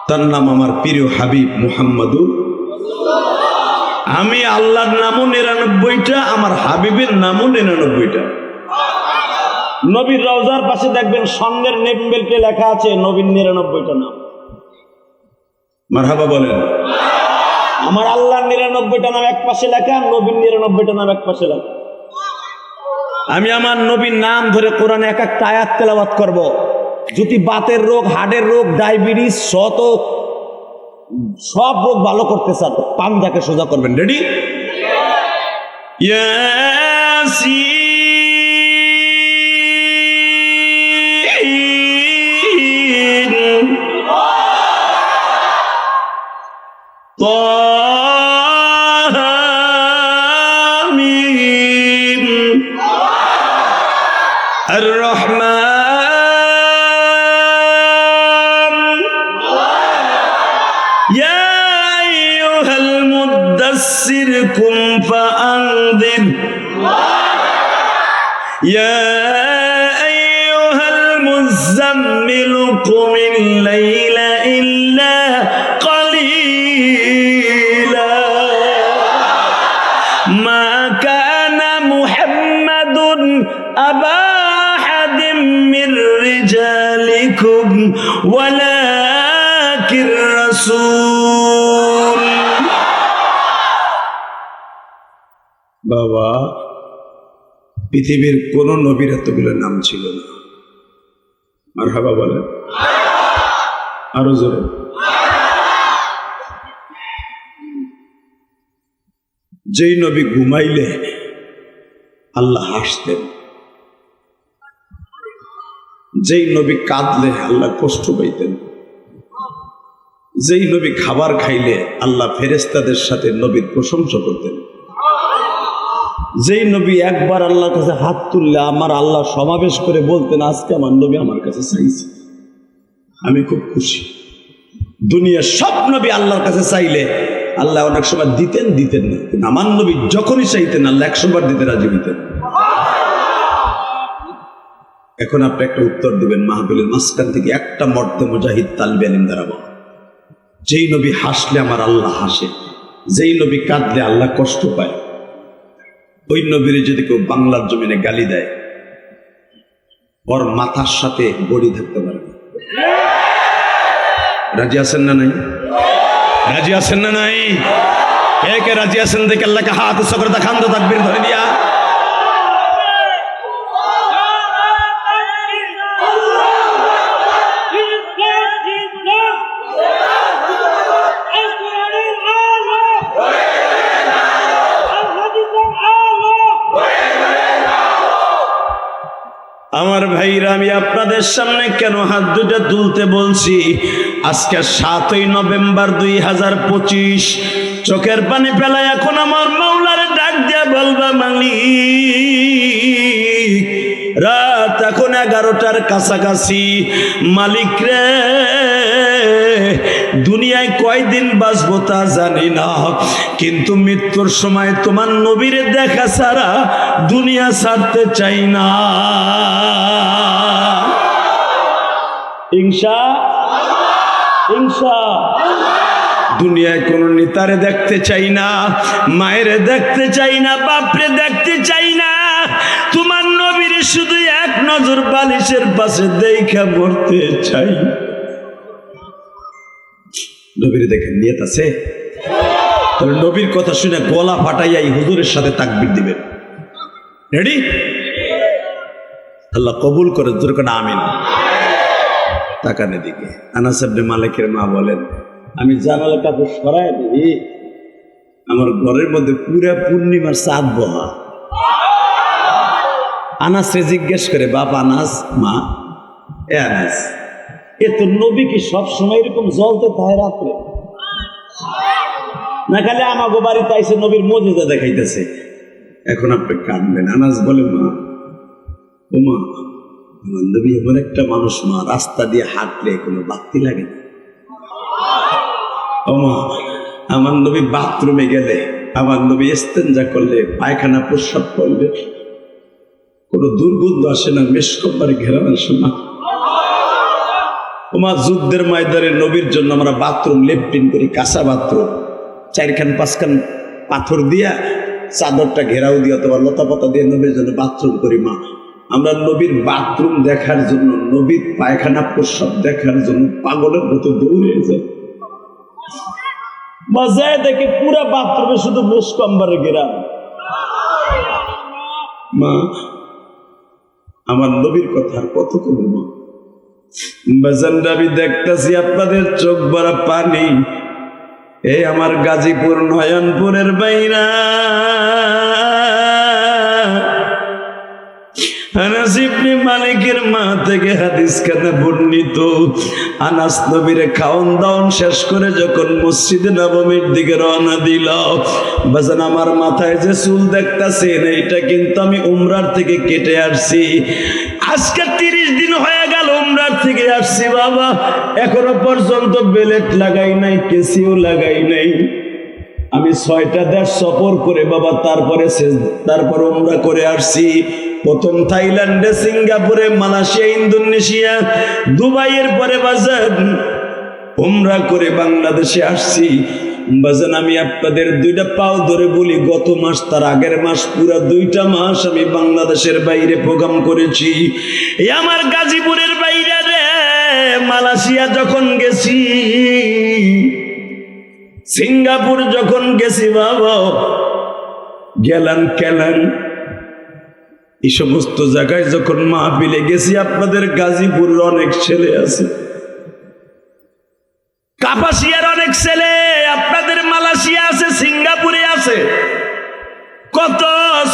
তার নাম আমার প্রিয় হাবিব মুহাম্মাদুর। আমি আল্লাহর নামও 99টা, আমার হাবিবের নামও 99টা। নবীর রওজার পাশে দেখবেন স্বর্ণের নেম বেল্টে লেখা আছে নবীর 99টা নাম। মারহাবা বলেন। আমার আল্লাহর 99টা নাম এক পাশে লেখা, নবীর 99টা নাম এক পাশে লেখা। আমি আমার নবীর নাম ধরে কোরআনে এক একটা আয়াত তেলাওয়াত করব। যদি বাতের রোগ, হার্টের রোগ, ডায়াবেটিস, সব রোগ ভালো করতে চান, পান্দাকে সোজা করবেন। রেডি? ইয়াসিন طامين الرحمن يا أيها المدثر قم فأنذر يا أيها المزمل قم الليل إلا قليلا ما كان محمد أبا أحد من رجالكم ولكن رسول। বাবা, পৃথিবীর কোন নবীর এতগুলো নাম ছিল না। মারহাবা বলেন আরো জোরে। যেই নবী ঘুমাইলে আল্লাহ হাসতেন, যেই নবী কাঁদলে আল্লাহ কষ্ট পাইতেন, যেই নবী খাবার খাইলে আল্লাহ ফেরেশতাদের সাথে নবীর প্রশংসা করতেন, যেই নবী একবার আল্লাহর কাছে হাত তুললে আমার আল্লাহ সমাবেশ করে বলতেন আজকে আমার নবী আমার কাছে চাইছে, আমি খুব খুশি। দুনিয়ার সব নবী আল্লাহর কাছে চাইলে আল্লাহ অনেক সময় দিতেন না, কিন্তু আমার নবী যখনই চাইতেন আল্লাহ 100 বার দিতে রাজি হইতেন। এখন আপনি একটা উত্তর দিবেন মাহফিলের মাঝখান থেকে একটা মর্দে মুজাহিদ তালবে আলিম দাঁড়াবো। যেই নবী হাসলে আমার আল্লাহ হাসে, যেই নবী কাঁদলে আল্লাহ কষ্ট পায়, ওই নবীর যদি কেউ বাংলার জমিনে গালি দেয় ওর মাথার সাথে বড়ি থাকতে পারে না। রাজি আছেন না নাই? রাজি আছেন না নাই? কে কে রাজি আছেন দেখে আল্লাহকে হাত উঁচু করে দেখান তো, তাকবীর ধরে দিয়া। আমার ভাইরা, আমি আপনাদের সামনে কেন হাত দুটা তুলতে বলছি? আজকে 7ই নভেম্বর 2025, চোখের পানি ফেলা এখন আমার মাওলার ডাক দিয়া বলবা, মালিক, রাত এখন 11টার কাছাকাছি। মালিক রে, দুনিয়ায় কয়দিন বাঁচবো তা জানি না, কিন্তু মৃত্যুর সময় তোমার নবীর দেখা ছাড়া দুনিয়া ছাড়তে চাই না। দুনিয়ায় কোন নেতারে দেখতে চাই না, মায়েরে দেখতে চাই না, বাপরে দেখতে চাই না। তোমার নবীর শুধু এক নজর বালিশের পাশে দেখা মরতে চাই। নবীর দেখেন নিয়ত আছে? তাহলে নবীর কথা শুনে গলা ফাটাইয়া এই হুজুরের সাথে তাকবীর দিবেন। রেডি? আল্লাহ কবুল করে, যেরকম আমিন। তাকান এদিকে। আনাস ইবনে মালিকের মা বলেন, আমি জানালা কাপড় সরাই দিই, আমার ঘরের মধ্যে পুরা পূর্ণিমার চাঁদ বহা। আনাসরে জিজ্ঞেস করে, বাপ আনাস, মা এ আনাস, এ তো নবী কি সবসময় এরকম জ্বলতে থাকে রাত্রে? না খালি আমাগো বাড়িতে আইসে নবীর মুজিজা দেখাইতেছে, এখন আপনি কাঁদবেন? আনাস বলে, মা, ও মা, আমার নবী এমন একটা মানুষ মা, রাস্তা দিয়ে হাঁটলে কোনো বাতি লাগে না। ও মা, আমার নবী বাথরুমে গেলে, আমার নবী ইস্তেঞ্জা করলে, পায়খানা প্রস্রাব করলে কোনো দুর্গন্ধ আসে না, মেশকম্বারে ঘেরান আসে না। ও মা, যুদ্ধের ময়দানে নবীর জন্য আমরা বাথরুম লেফটিন করি, কাঁচা বাথরুম, 4-5 পাথর দিয়া চাদরটা ঘেরাও দিয়ে অথবা লতা পাতা দিয়ে নবীর জন্য বাথরুম করি। মা, আমরা নবীর বাথরুম দেখার জন্য, নবীর পায়খানা প্রস্রাব দেখার জন্য পাগলের মতো দৌড়ে যাই। মজায় দেখে পুরা বাথরুমে শুধু মুসকম্বারে ঘেরা। মা, আমার নবীর কথা কত কম মা। বাজানরা, আমি দেখতেছি আপনাদের চোখ ভরা পানি। এই আমার গাজীপুর নয়নপুরের বাইরা আনাস ইবনে মালিকের মা থেকে হাদিস খানা বর্ণিত। আনাস নবীরে খাওন দাওন শেষ করে যখন মসজিদে নববীর দিকে রওনা দিল, বাজান আমার মাথায় যে চুল দেখতাছেন, এইটা কিন্তু আমি উমরার থেকে কেটে আসছি। আজকে 30 দিন হয়ে গেল উমরার থেকে আসছি বাবা, এখনো পর্যন্ত বেলেট লাগাই নাই, কেসিও লাগাই নাই। আমি 6টা দেশ সফর করে বাবা তারপর উমরা করে আসছি। প্রথম থাইল্যান্ডে, সিঙ্গাপুরে, মালয়েশিয়া, ইন্দোনেশিয়া, দুবাইয়ের পরে বাজান উমরা করে বাংলাদেশে আসছি। বাজান, আমি আপনাদের 2টা পাও ধরে বলি, গত মাস, তার আগের মাস, পুরা 2টা মাস আমি বাংলাদেশের বাইরে প্রোগ্রাম করেছি। এই আমার গাজীপুরের বাইরে রে, মালয়েশিয়া যখন গেছি, সিঙ্গাপুর যখন গেছি বাবা, গেলাম কেলান, এই সমস্ত জায়গায় যখন মাহফিলে গেছি, আপনাদের গাজীপুরের অনেক ছেলে আছে, কাপাসিয়ার অনেক ছেলে, আপনাদের মালয়েশিয়া আছে, সিঙ্গাপুরে আছে, কত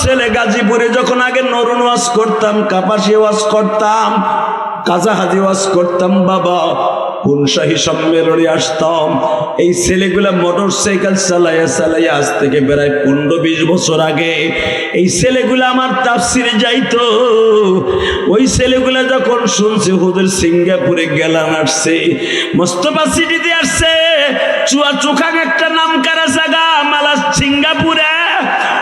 ছেলে। গাজীপুরে যখন আগে নরুন ওয়াজ করতাম, কাপাসিয়া ওয়াজ করতাম, কাজাহাজি ওয়াজ করতাম বাবা, শাহী সম্মেলনে আসতাম, এই ছেলেগুলা মোটর সাইকেল চালাইয়া চালাইয়া আজ থেকে প্রায় 15-20 বছর আগে এই ছেলেগুলা আমার তাফসিরে যাইতো। ওই ছেলেগুলা যখন শুনছে হুজুর সিঙ্গাপুরে গেলাম আসছে, মোস্তফা সিটিতে আসছে, চুয়াচুখাং একটা নাম কারা জায়গা সিঙ্গাপুরে,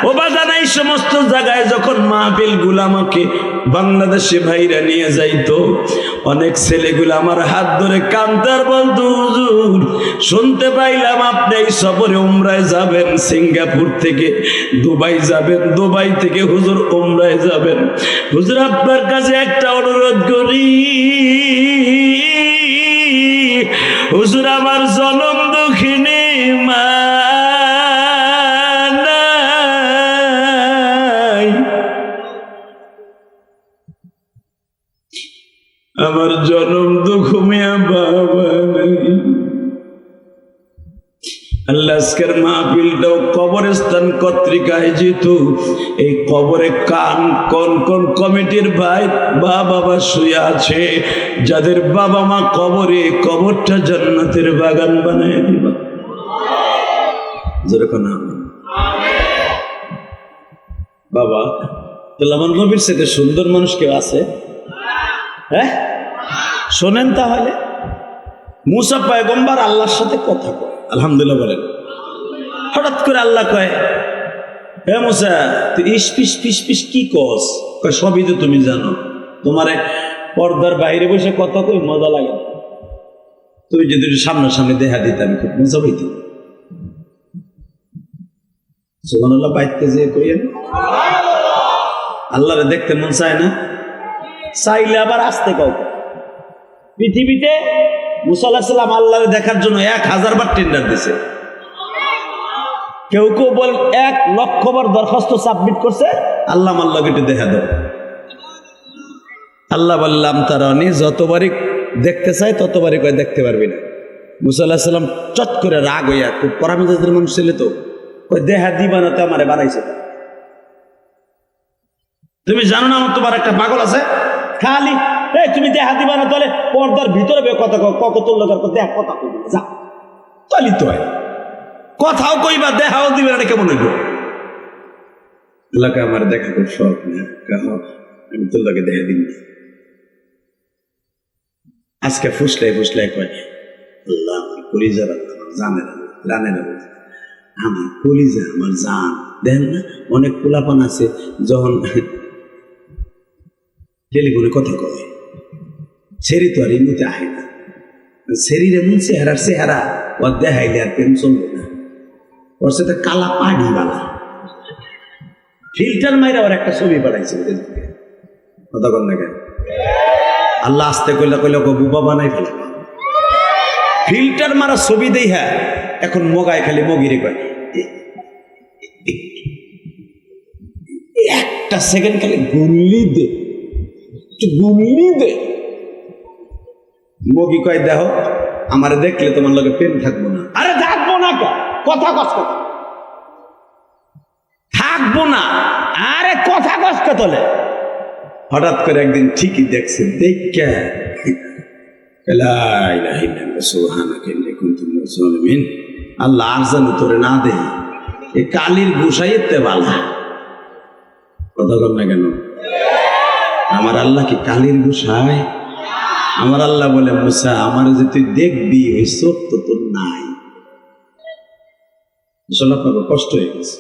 ও বাজান, এই সমস্ত জায়গায় যখন মাহফিল গুলা আমাকে বাংলাদেশে ভাইরা নিয়ে যাইতো, অনেক ছেলেগুলো আমার হাত ধরে কান্দার বলতো, হুজুর শুনতে পাইলাম আপনি এই সফরে উমরায় যাবেন, সিঙ্গাপুর থেকে দুবাই যাবেন, দুবাই থেকে হুজুর উমরায় যাবেন। হুজুর আপনার কাছে একটা অনুরোধ করি, হুজুর আমার জনম দুঃখিনী মা নাই, আমার জনম দুঃখ মিয়া বাবা নাই। আল্লাহ আজকের মাহফিলটাও কবরস্থান কর্তৃকায় যেহেতু এই কবরে কান কোন কোন কমিটির ভাই বাবা শুয়ে আছে, যাদের বাবা মা কবরে, কবরটা জান্নাতের বাগান বানায় দিবা। যেরকম বাবা, তাহলে আমার নবীর সাথে সুন্দর মানুষ কেউ আছে? হ্যাঁ, শোনেন তাহলে। মুসা পয়গম্বর আল্লাহর সাথে কথা কয়, আলহামদুলিল্লাহ বলেন। হঠাৎ করে আল্লাহ কয়, হে মুসা তুই ইস পিস পিস পিস কি কস? কয় সবই তো তুমি জানো, তোমারে পর্দার বাইরে বসে কথা কই মজা লাগে না, তুই যদি সামনাসামনি দেখা দিতে আমি খুব মজা পাইতাম। সুবহানাল্লাহ পাইতে যে কইেন, আল্লাহরে দেখতে মন চায় না? চাইলে আবার আসতে কাউকে। পৃথিবীতে মুসা আলাইহিস সালাম আল্লাহরে দেখার জন্য 1000 বার টেন্ডার দিছে, কেউ কেউ বল 1,00,000 বার দরখাস্ত সাবমিট করছে, আল্লাহ আল্লাহকে একটু দেখা দাও। আল্লাহ বললাম তারানি, যতবারই দেখতে চাই ততবারই কয় দেখতে পারবি না। মুসা আলাইহিস সালাম চট করে রাগ হইয়া, খুব পরামিজাজের মানুষ ছিল তো, কয় দেখা দিবা না তো আমারে বানাইছে, তুমি জানো না আমার তোমার একটা পাগল আছে খালি, এই তুমি দেখা দিবা না তাহলে পর্দার ভিতরে কথা কত লোকের দেখ কথা কইবি যা, তাহলে তো হয় কথাও কইবা দেখাও দিবে না, কেমন হইব? এলাকা আমার দেখা খুব শখ না, আমি তোর দেখা দিন। আজকে ফুসলাই কয় আল্লাহ আমার কলিজা, জানে না আমার কলিজা, আমার জান। দেখেন না অনেক পোলাপান আছে যখন টেলিফোনে কথা কয়, সেরি তো আর এমনিতে আহে না, সেরির এমন চেহারা ও দেখাইলে আর প্রেম চলবে না, ওর সাথে কালা পাড়ি বালা ফিল্টার মাইরা ওর একটা ছবি বানাইছে, কথা কর না কেন? আল্লাহ আসতে কইলা বুবা বানাই ফেলা, ফিল্টার মারা ছবি দেই। হ্যাঁ, এখন মগায় খালি মগিরে কয়, একটা সেকেন্ড খালি গুল্লি দে মগি কয় দেখো আমারে দেখলে তোমার লগে প্রেম থাকবো না। আরে থাকবো না, কথা কষ্ট থাকবো না, আরে কথা কষ্ট তোলে। হঠাৎ করে একদিন ঠিকই দেখছে, দেখা আল্লাহ আর যেন তোরে না দে, এই কালির গুসাইতে বালা। কথা কর না কেন? আমার আল্লাহ কি কালির গুসায়? আমার আল্লাহ বলে মুসা আমার যে তুই দেখবি ওই চোখ তো তোর নাই। আসলে আপনাকে কষ্ট হয়ে গেছে,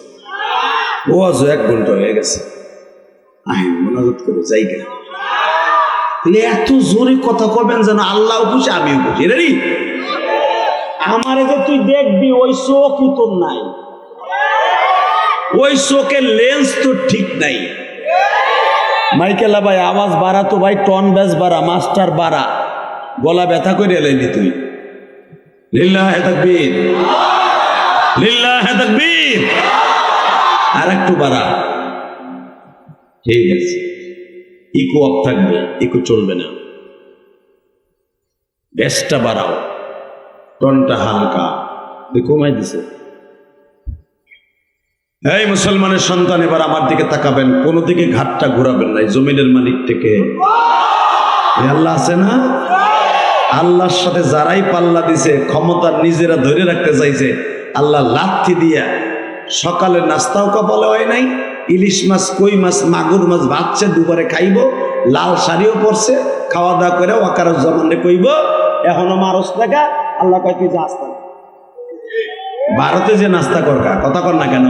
ও আজ 1 ঘন্টা হয়ে গেছে, আইন মোনাজাত করে জায়গা এত জোরে কথা কবেন যেন আল্লাহ খুশি আমিও খুশি। রেডি? আমারে যে তুই দেখবি ওই চোখই তোর নাই, ওই চোখের লেন্স তোর ঠিক নাই। মাইকেলা ভাই আওয়াজ বাড়া তো ভাই, টন ব্যাস বাড়া, মাস্টার বাড়া, গলা ব্যথা করে এলাইনি তুই। লিল্লাহে তাকবীর, লিল্লাহে তাকবীর। আর একটু বাড়া, ঠিক আছে। ইকো অফ থাকবে, ইকো চলবে না। ব্যাসটা বাড়াও, টনটা হালকা কমাই দিছে। এই মুসলমানের সন্তান, এবার আমার দিকে তাকাবেন, কোনো দিকে ঘাটটা ঘোরাবেন না। জমিনের মালিক থেকে আল্লাহ আছে না? আল্লাহর সাথে যারাই পাল্লা দিছে, ক্ষমতা নিজেরা ধরে রাখতে চাইছে, আল্লাহ লাথি দিয়া সকালে নাস্তাও কপালে হয় নাই, ইলিশ মাছ, কই মাছ, মাগুর মাছ ভাবছে দুবারে খাইব, লাল শাড়িও পরছে, খাওয়া দাওয়া করে ওয়াকার জমানে কইব এখনো মারস টাকা। আল্লাহ কয় তুই যা আসতে, ভারতে যে নাস্তা করকা, কথা কর না কেন?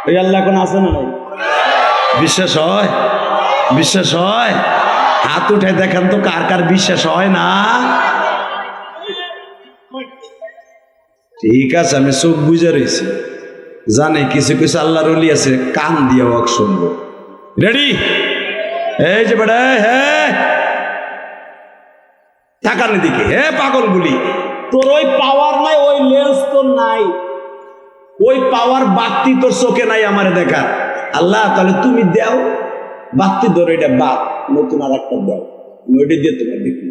ওই আল্লাহ এখন আছে না নাই? বিশ্বাস হয়? বিশ্বাস হয়? হাত উঠে দেখেন তো কার কার বিশ্বাস হয় না? ঠিক আছে, আমি চোখ বুঝে রয়েছি, জানে কিছু কিছু আল্লাহর ওলি আছে কান দিয়ে ওয়াক শুনবো। রেডি? এই যে বেড়া, হ্যাঁ তাকান দিকে, হে পাগল গুলি, তোর ওই পাওয়ার নাই, ওই লেন্স তোর নাই, ওই পাওয়ার বাতি তোর চোখে নাই আমারে দেখার। আল্লাহ তাহলে তুমি দাও বাতি, ধরো এটা বাদ, নতুন আর একটা দাও, ওইটা দিয়ে তোমার দেখি।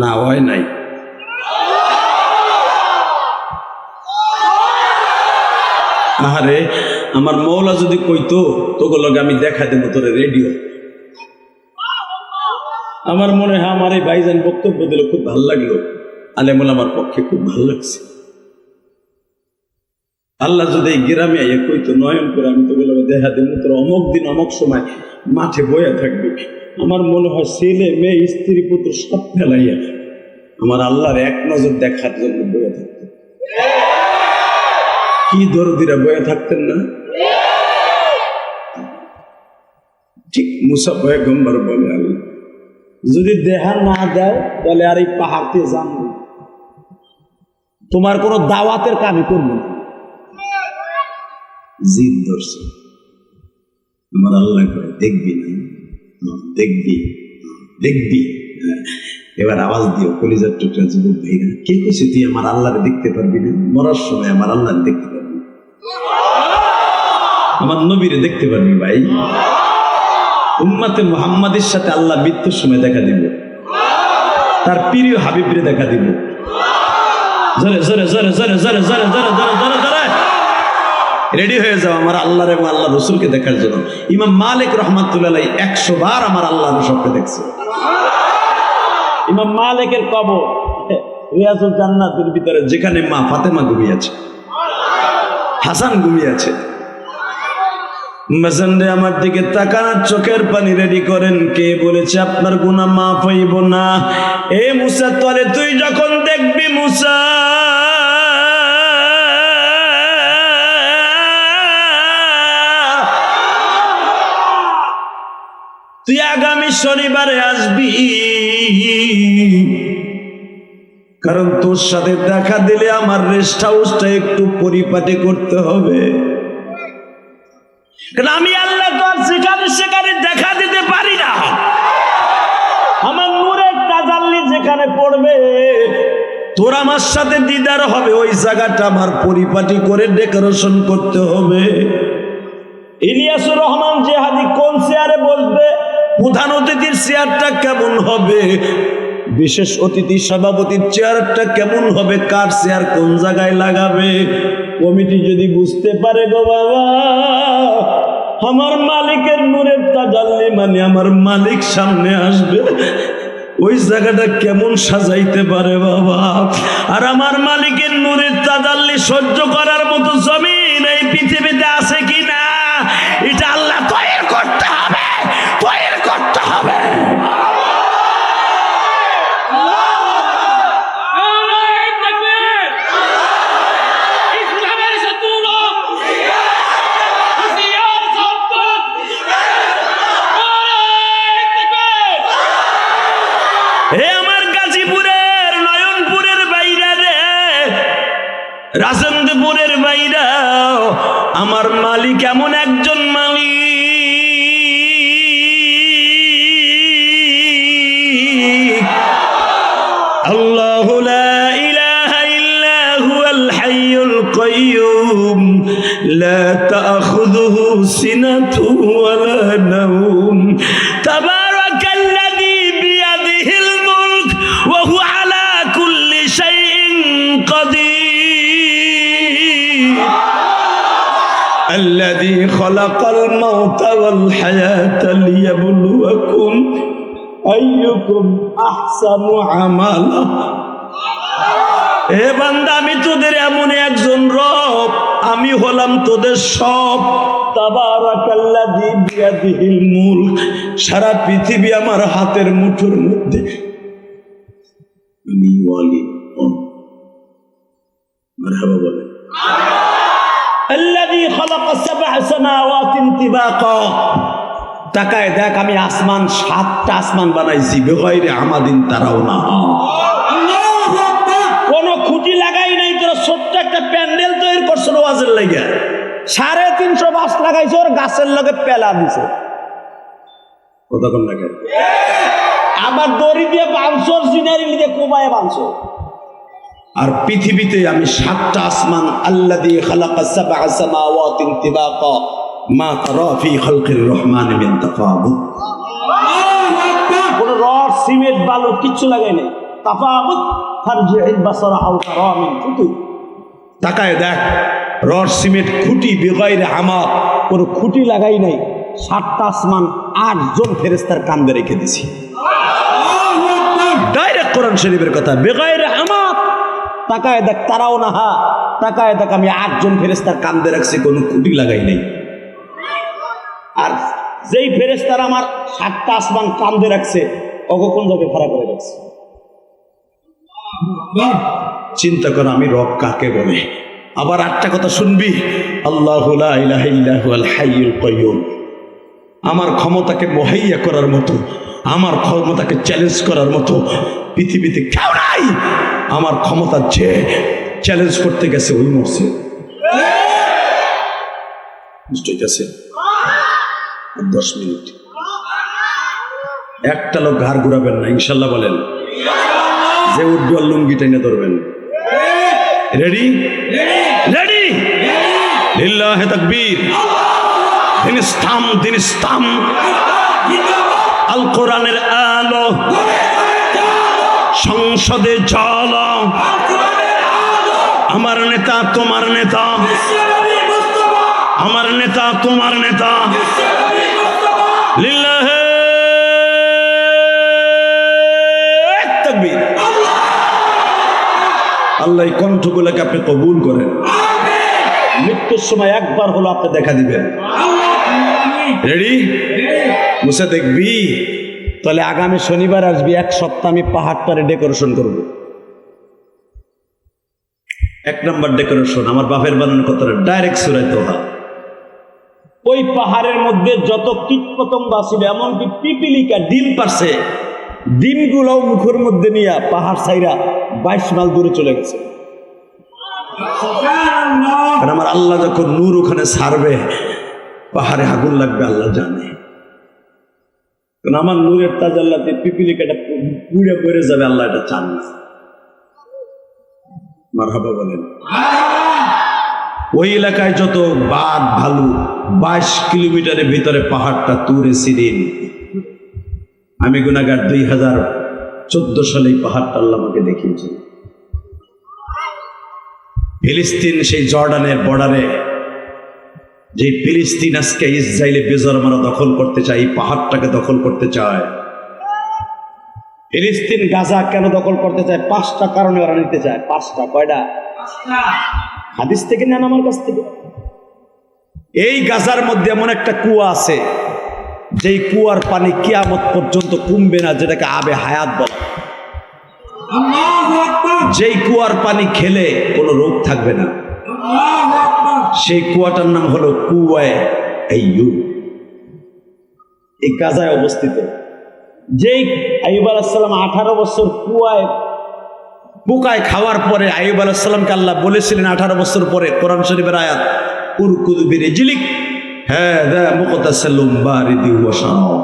না হয় নাই। আরে আমার মৌলা যদি কইতো তোকে লগে আমি দেখা দেবো তোরে রেডিও। আমার মনে হয় আমার এই ভাইজান বক্তব্য দিল খুব ভালো লাগলো, আলেমুল আমার পক্ষে খুব ভালো লাগছে। আল্লাহ যদি এই গ্রামে আইয়া কইতো নয়ন করে আমি তোকে লগে দেখা দেবো, তোর অমুক দিন অমুক সময় মাঠে বইয়া থাকবি, আমার মনে হয় ছেলে মেয়ে স্ত্রী পুত্র সব ফেলাইয়া আমার আল্লাহর এক নজর দেখার জন্য বইয়া থাকতো। কি দরদিরা বইয়া থাকতেন না? ঠিক মুসা পয়গম্বর বলে, আল্লাহ যদি দেহা না দাও তাহলে আর এই পাহাড়তে যান না, তোমার কোনো দাওয়াতের কামই করবো না। জিদ ধরছে, আমার আল্লাহ করে দেখবি না, দেখবি দেখবি। এবার আওয়াজ দিও কলিজার টুকরা যুবক ভাইরা, কে কইছে তুই আমার আল্লাহরে দেখতে পারবি না? মরার সময় আমার আল্লাহরে দেখতে পারবি, আমার নবীরে দেখতে পারবি ভাই। উম্মতে মুহাম্মাদের সাথে আল্লাহ মৃত্যুর সময় দেখা দিব, তার প্রিয় হাবিবরে দেখা দিব। জোরে জোরে জোরে জোরে জোরে জোরে জোরে জোরে জোরে জোরে রেডি হয়ে যাও আমার আল্লাহর এবং আল্লাহ রসুলকে দেখার জন্য। ইমাম মালিক রহমাতুল্লাহ 100 বার আমার আল্লাহর স্বপ্নে দেখছে। ইমাম মালিকের কবর রিয়াজুল জান্নাতের ভিতরে, যেখানে মা ফাতেমা ঘুমিয়েছে, হাসান ঘুমিয়েছে। মেসেঞ্জার আমার দিকে তাকানোর চোখের পানি রেডি করেন। কে বলেছে আপনার গুনাহ মাফ হইব না? এ মুসা, তলে তুই যখন দেখবি মুসা, তুই আগামী শনিবারে আসবি, কারণ তোর সাথে দেখা দিলে আমার রেস্ট হাউসটা একটু পরিপাটি করতে হবে। কারণ আমি আল্লাহ তো আর সেখানে দেখা দিতে পারি না। আমার নূরের তাজাল্লি যেখানে পড়বে, তোর আমার সাথে দিদার হবে, ওই জায়গাটা আমার পরিপাটি করে ডেকোরেশন করতে হবে। ইলিয়াসুর রহমান জিহাদি কোন চেয়ারে বসবে, প্রধান অতিথির চেয়ারটা কেমন হবে, বিশেষ অতিথি সভাপতির চেয়ারটা কেমন হবে, কার চেয়ার কোন জায়গায় লাগাবে, কমিটি যদি বুঝতে পারে গো বাবা, আমার মালিকের নূরের তাজাল্লি মানে আমার মালিক সামনে আসবে, ওই জায়গাটা কেমন সাজাইতে পারে বাবা। আর আমার মালিকের নূরের তাজাল্লি সহ্য করার মতো জমিন এই পৃথিবীতে আছে কিনা, এটা আল্লাহ তৈরি করতে হবে, তৈরি করতে হবে। হে আমার গাজীপুরের নয়নপুরের বাইরা রে, রাজেন্দ্রপুরের বাইরা, আমার মালিক এমন একজন মালিক, আল্লাহু লা ইলাহা ইল্লা হুয়াল হাইয়ুল কাইয়্যুম লা তাখুযুহু সিনাতুন ওয়া লা নাওম তাবারাকাল্লাযী বিয়াদিহিল মুলক ওয়া হুয়া আলা কুল্লি শাইইন কাদির আল্লাযী খালাকাল মাউতা ওয়াল হায়াতা লিয়াবলুয়াকুম আইয়ুকুম আহসানু আমালা। হে বান্দা, আমি তোদের এমন একজন রব, আমি হলাম তোদের সব। তাবারাকাল্লাযী বিয়াদিহিল মুলক, সারা পৃথিবী আমার হাতের মুঠোর মধ্যে, আমি ওয়ালি। মারহাবা বলে। আল্লাযী খালাকা সাবআ সামাওয়াতিন তিবাকা, তাকায় দেখ আমি আসমান, 7টা আসমান বানাইছি, বেগাইরে আমাদিন তারাও না, কোনো খুঁটি লাগাই নাই। তোরা ছোট্ট একটা প্যান্ডেল তৈরি করছো ওয়াজের লাগা, 350 বাস লাগাইছো, ওর গাছের লগে পেলা দিছে, কতক্ষণ লাগে আবার দড়ি দিয়ে বাঁধছো, সিনারি দিয়ে কোবায় বাঁধছো। আর পৃথিবীতে আমি 7টা আসমান, আল্লাযী খালাকা সাবআ সামাওয়াতিন তিবাকা মা তারা ফি খালকির রহমান মিন তাফাউত, কোন রড সিমেন্ট বালু কিচ্ছু লাগাই নাই, তাফাউত ফারজি'ল বাসারা আও তারা মিন ফুতুর। তাকায় দেখ, রড সিমেন্ট খুঁটি বেগাইরে আমাত, কোনো খুঁটি লাগাই নাই, 7টা আসমান 8 জন ফেরেশতার কান্দে রেখে দিছি। ডাইরেক্ট কোরআন শরীফের কথা, বেগাইরে আমাত। তাকায় দেখ, তারাও না হা, তাকায় দেখ আমি 8 জন ফেরেশতার কান্দে রাখছি, কোনো খুঁটি লাগাই নাই। আর যেই ফেরেশতারা আমার 7টা আসমান কান্দে রাখছে, ওকে কোন জায়গায় খারাপ করে রাখছে। চিন্তা কর আমি রব কাকে বলে। আবার একটা কথা শুনবি, আল্লাহু লা ইলাহা ইল্লা হুয়াল হাইয়ুল কাইয়ুম। আমার ক্ষমতাকে মুহাইয়া করার মতো, আমার ক্ষমতাকে চ্যালেঞ্জ করার মতো পৃথিবীতে কেউ নাই। আমার ক্ষমতা যে চ্যালেঞ্জ করতে গেছে ওই মরছে। বুঝতে গেছে? 10 মিনিট একটা লোক ঘাড় ঘুরাবেন না, ইনশাল্লাহ বলেন। যে উঠবে লুঙ্গি টেনে ধরবেন। রেডি রেডি, লিল্লাহি তাকবীর। দিন ইসলাম আল কোরআনের আলো, সংসদে জ্বালা, আমার নেতা তোমার নেতা, আমার নেতা তোমার নেতা। লিল্লাহি তাকবীর। আল্লাহ এই কণ্ঠগুলোকে আপনি কবুল করেন। মৃত্যুর সময় একবার হলো আপনি দেখা দিবেন। রেডি? মুসা দেখবি? তাহলে আগামী শনিবার আসবি, 1 সপ্তাহ আমি পাহাড়টারে ডেকোরেশন করব। 1 নম্বর ডেকোরেশন আমার বাপের বানানো কথাটা ডাইরেক্ট সূরা তোহা। ওই পাহাড়ের মধ্যে যত কীটপতঙ্গ ছিল, এমনকি পিপিলিকা ডিম পারছে, ডিমগুলোও মুখের মধ্যে নিয়ে পাহাড় ছাইরা 22 মাইল দূরে চলে গেছে। আর আমার আল্লাহ যখন নূর ওখানে ছাড়বে, পাহাড়ে আগুন লাগবে আল্লাহ জানে। কারণ আমার নূরের তাজাল্লাতে পিপিলিকাটা পুড়ে পড়ে যাবে, আল্লাহ এটা চান না। মারহাবা বলেন। ওই এলাকায় যত বাঘ ভালু, 22 কিলোমিটারের ভিতরে পাহাড়টা তুরে সিরিন। আমি গুনাহগার, 2014 সালে এই পাহাড়টা আল্লাহ আমাকে দেখিয়েছেন। ফিলিস্তিন সেই জর্ডানের বর্ডারে, যে ফিলিস্তিন আজকে ইসরায়েলে বেজরমারা দখল করতে চায়, এই পাহাড়টাকে দখল করতে চায়। ফিলিস্তিন গাজা কেন দখল করতে চায়? 5টা কারণে ওরা নিতে চায়। 5টা। কয়টা? হাদিস থেকে নেন, আমার কাছ থেকে। এই গাজার মধ্যে এমন একটা কুয়া আছে, যেই কুয়ার পানি কিয়ামত পর্যন্ত কমবে না, যেটাকে আবে হায়াত বলে। যেই কুয়ার পানি খেলে কোনো রোগ থাকবে না, সেই কুয়াটার নাম হলো কুয়ায়ে আইয়ুব। এই গাজায় অবস্থিত। যেই আইয়ুব আলাইহিস সালাম 18 বছর কুয়ায় পোকায় খাওয়ার পরে আইয়ুব আলাইহিস সালামকে আল্লাহ বলেছিলেন 18 বছর পরে, কোরআন শরীফের আয়াত, উরকুদ বিরিজলিক হাযা মুকতাসালুম বারিদি ওয়া শারাব।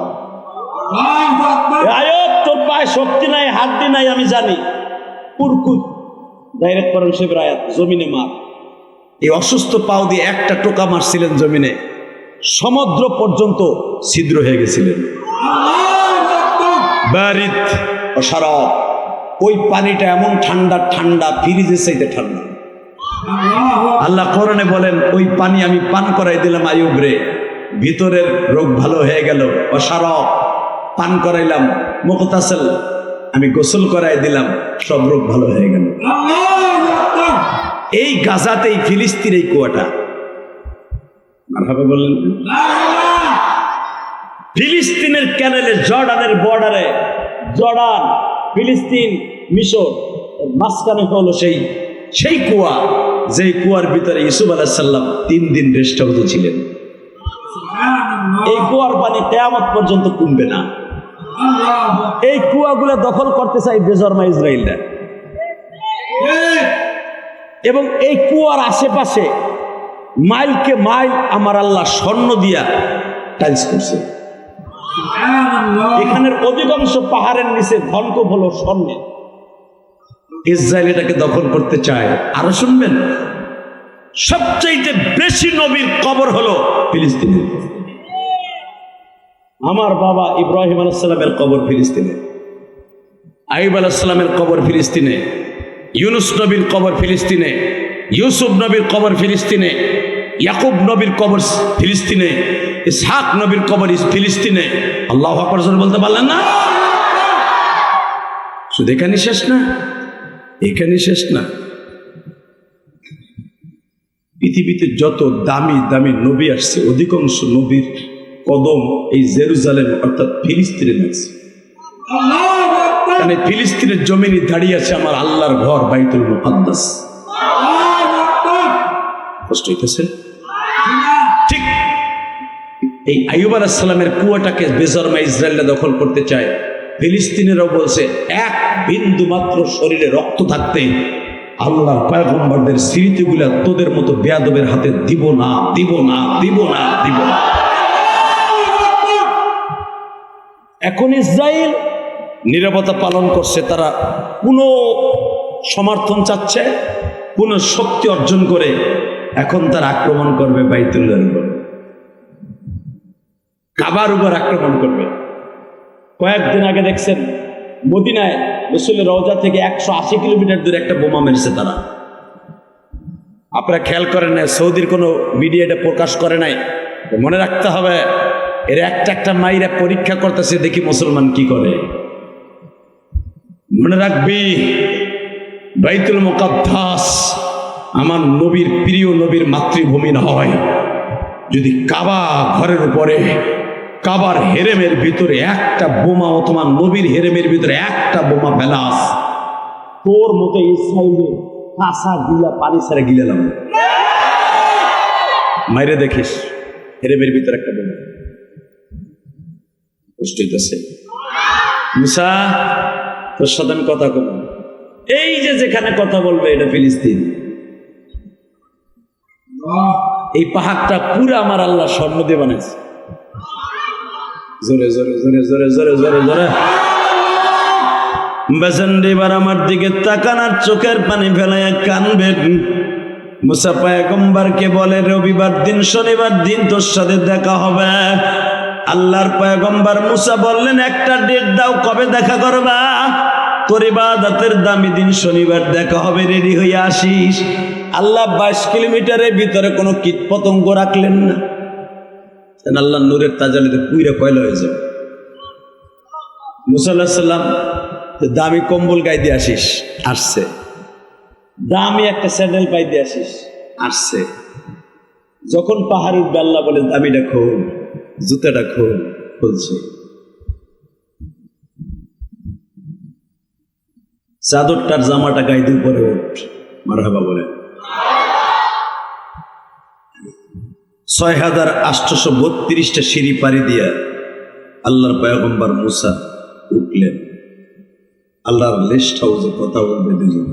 আইয়ুব, তোর পায়ে শক্তি নাই, হাড্ডি নাই, আমি জানি। উরকুদ, ডাইরেক্ট কোরআন শরীফের আয়াত, জমিনে মার। এই অসুস্থ পাও দিয়ে একটা টোকা মারছিলেন জমিনে, সমুদ্র পর্যন্ত ছিদ্র হয়ে গেছিলেন। বারিদ ওয়া শারাব, ওই পানিটা এমন ঠান্ডা, ঠান্ডা ফ্রিজের চাইতে ঠান্ডা। আল্লাহ কোরআনে বলেন, ওই পানি আমি পান করাই দিলাম আইয়ুব রে, ভিতরের রোগ ভালো হয়ে গেল। ওয়া শারাব, পান করাইলাম। মুকতাসাল, আমি গোসল করাই দিলাম, সব রোগ ভালো হয়ে গেল। এই গাজাতেই ফিলিস্তিন, এই কুয়াটা। মারহাবা বললেন। ফিলিস্তিনের ক্যানেলে, জর্ডানের বর্ডারে, জর্ডান, ফিলিস্তিন, মিশর, মাঝখানে হলো সেই কুয়া, যেই কুয়ার ভিতরে ইউসুফ আলাইহিস সালাম 3 দিন রেস্ট হাউসে ছিলেন। এই কুয়ার পানি কিয়ামত পর্যন্ত কমবে না। এই কুয়াগুলো দখল করতে চাই বেজরমা ইসরায়েলরা, এবং এই কুয়ার আশেপাশে মাইলকে মাইল আমার আল্লাহ স্বর্ণ দিয়া টাইলস করছে। এখানের অধিকাংশ পাহাড়ের নিচে ধনকুপ হলো স্বর্ণের। ইসরায়েল এটাকে দখল করতে চায়। আরো শুনবেন, সবচাইতে বেশি নবীর কবর হলো ফিলিস্তিনে। আমার বাবা ইব্রাহিম আলাইহিস সালামের কবর ফিলিস্তিনে। আইয়ুব আলাইহিস সালামের কবর ফিলিস্তিনে, ইউনুস নবীর কবর ফিলিস্তিনে, ইউসুফ নবীর কবর ফিলিস্তিনে, ইয়াকুব নবীর কবর ফিলিস্তিনে, ইসহাক নবীর কবর ফিলিস্তিনে। আল্লাহু আকবার বলতে পারলেন না? শুধু এখানে শেষ না, এখানে শেষ না। পৃথিবীতে যত দামি দামি নবী আসছে অধিকাংশ নবীর কদম এই জেরুজালেম অর্থাৎ ফিলিস্তিনে লাগছে। মানে ফিলিস্তিনের জমিনে দাঁড়িয়ে আছে আমার আল্লাহর ঘর বাইতুল মুকাদ্দাস। কষ্ট হইতেছে? ঠিক এই আইয়ুব আলাইহিস সালামের কুয়াটাকে বেজরমা ইসরায়েলরা দখল করতে চায়। ফিলিস্তিনেরাও বলছে এক বিন্দু মাত্র শরীরে রক্ত থাকতে আল্লাহর পয়গম্বরদের স্মৃতিগুলা তোদের মতো বেয়াদবের হাতে দিব না, দিব না, দিব না, দিব না। এখন ইসরায়েল নীরবতা পালন করছে, তারা পুনঃ সমর্থন চাচ্ছে, পুনঃ শক্তি অর্জন করে এখন তারা আক্রমণ করবে বাইতুল্লাহর উপর, কাবার উপর আক্রমণ করবে। কয়েকদিন আগে দেখছেন মদিনায় রাসূলের রওজা থেকে 180 কিলোমিটার দূরে একটা বোমা মেরেছে তারা। আপনারা খেয়াল করেন না, সৌদির কোনো মিডিয়া এটা প্রকাশ করে নাই। মনে রাখতে হবে, এর একটা একটা মাইরা পরীক্ষা করতেছে, দেখি মুসলমান কি করে। মনে রাখবি, বাইতুল মুকাদ্দাস আমার নবীর প্রিয় নবীর মাতৃভূমি নয়। যদি কাবা ঘরের উপরে কাবার হেরেমের ভিতরে একটা বোমা অথবা নবীর হেরেমের ভিতরে একটা বোমা ফেলাস, তোর মতো ইসরায়েলে কাঁচা গিলা পানি ছেড়ে গিলালাম। মাইরে দেখিস হেরেমের ভিতরে একটা বোমা। কষ্ট হইতেছে? মুসা, তোর সাথে আমি কথা বলব। এই যে যেখানে কথা বলবে এটা ফিলিস্তিন। এই পাহাড়টা পুরো আমার আল্লাহ স্বর্ণ দিয়ে বানাইছে। জোরে জোরে জোরে জোরে জোরে জোরে জোরে বেসেন্ড এবার আমার দিকে তাকানার চোখের পানি ফেলাইয়া কানবেন। মুসা পয়গম্বরকে বলে, রবিবার দিন শনিবার দিন তোর সাথে দেখা হবে। আল্লাহর পয়গম্বর মুসা বললেন, একটা ডেট দাও, কবে দেখা করবা? তোর ইবাদতের দামি দিন শনিবার দেখা হবে, রেডি হয়ে আসিস। আল্লাহ 22 কিলোমিটারের ভিতরে কোনো কীট পতঙ্গ রাখলেন না। আল্লাহ নূরের তাজালিতে পুইরা কয়লা হয়ে যাবে। মুসা আলাইহিস সালাম দামি কম্বল গায়ে দিয়ে আসিস, আসছে। দামি একটা স্যান্ডেল পাই দিয়ে আসিস, আসছে। যখন পাহাড় উঠবে আল্লাহ বলে, দামিটা খোল, জুতাটা খোল, খুলছে। চাদরটার জামাটা গায়ে দিয়ে পরে উঠ, মারহাবা বলে। 6832টা সিঁড়ি পাড়ি দিয়া আল্লাহর পয়গম্বর মুসা উঠলেন। আল্লাহর লেস্ট হাউসে কথা বলবে দুজন।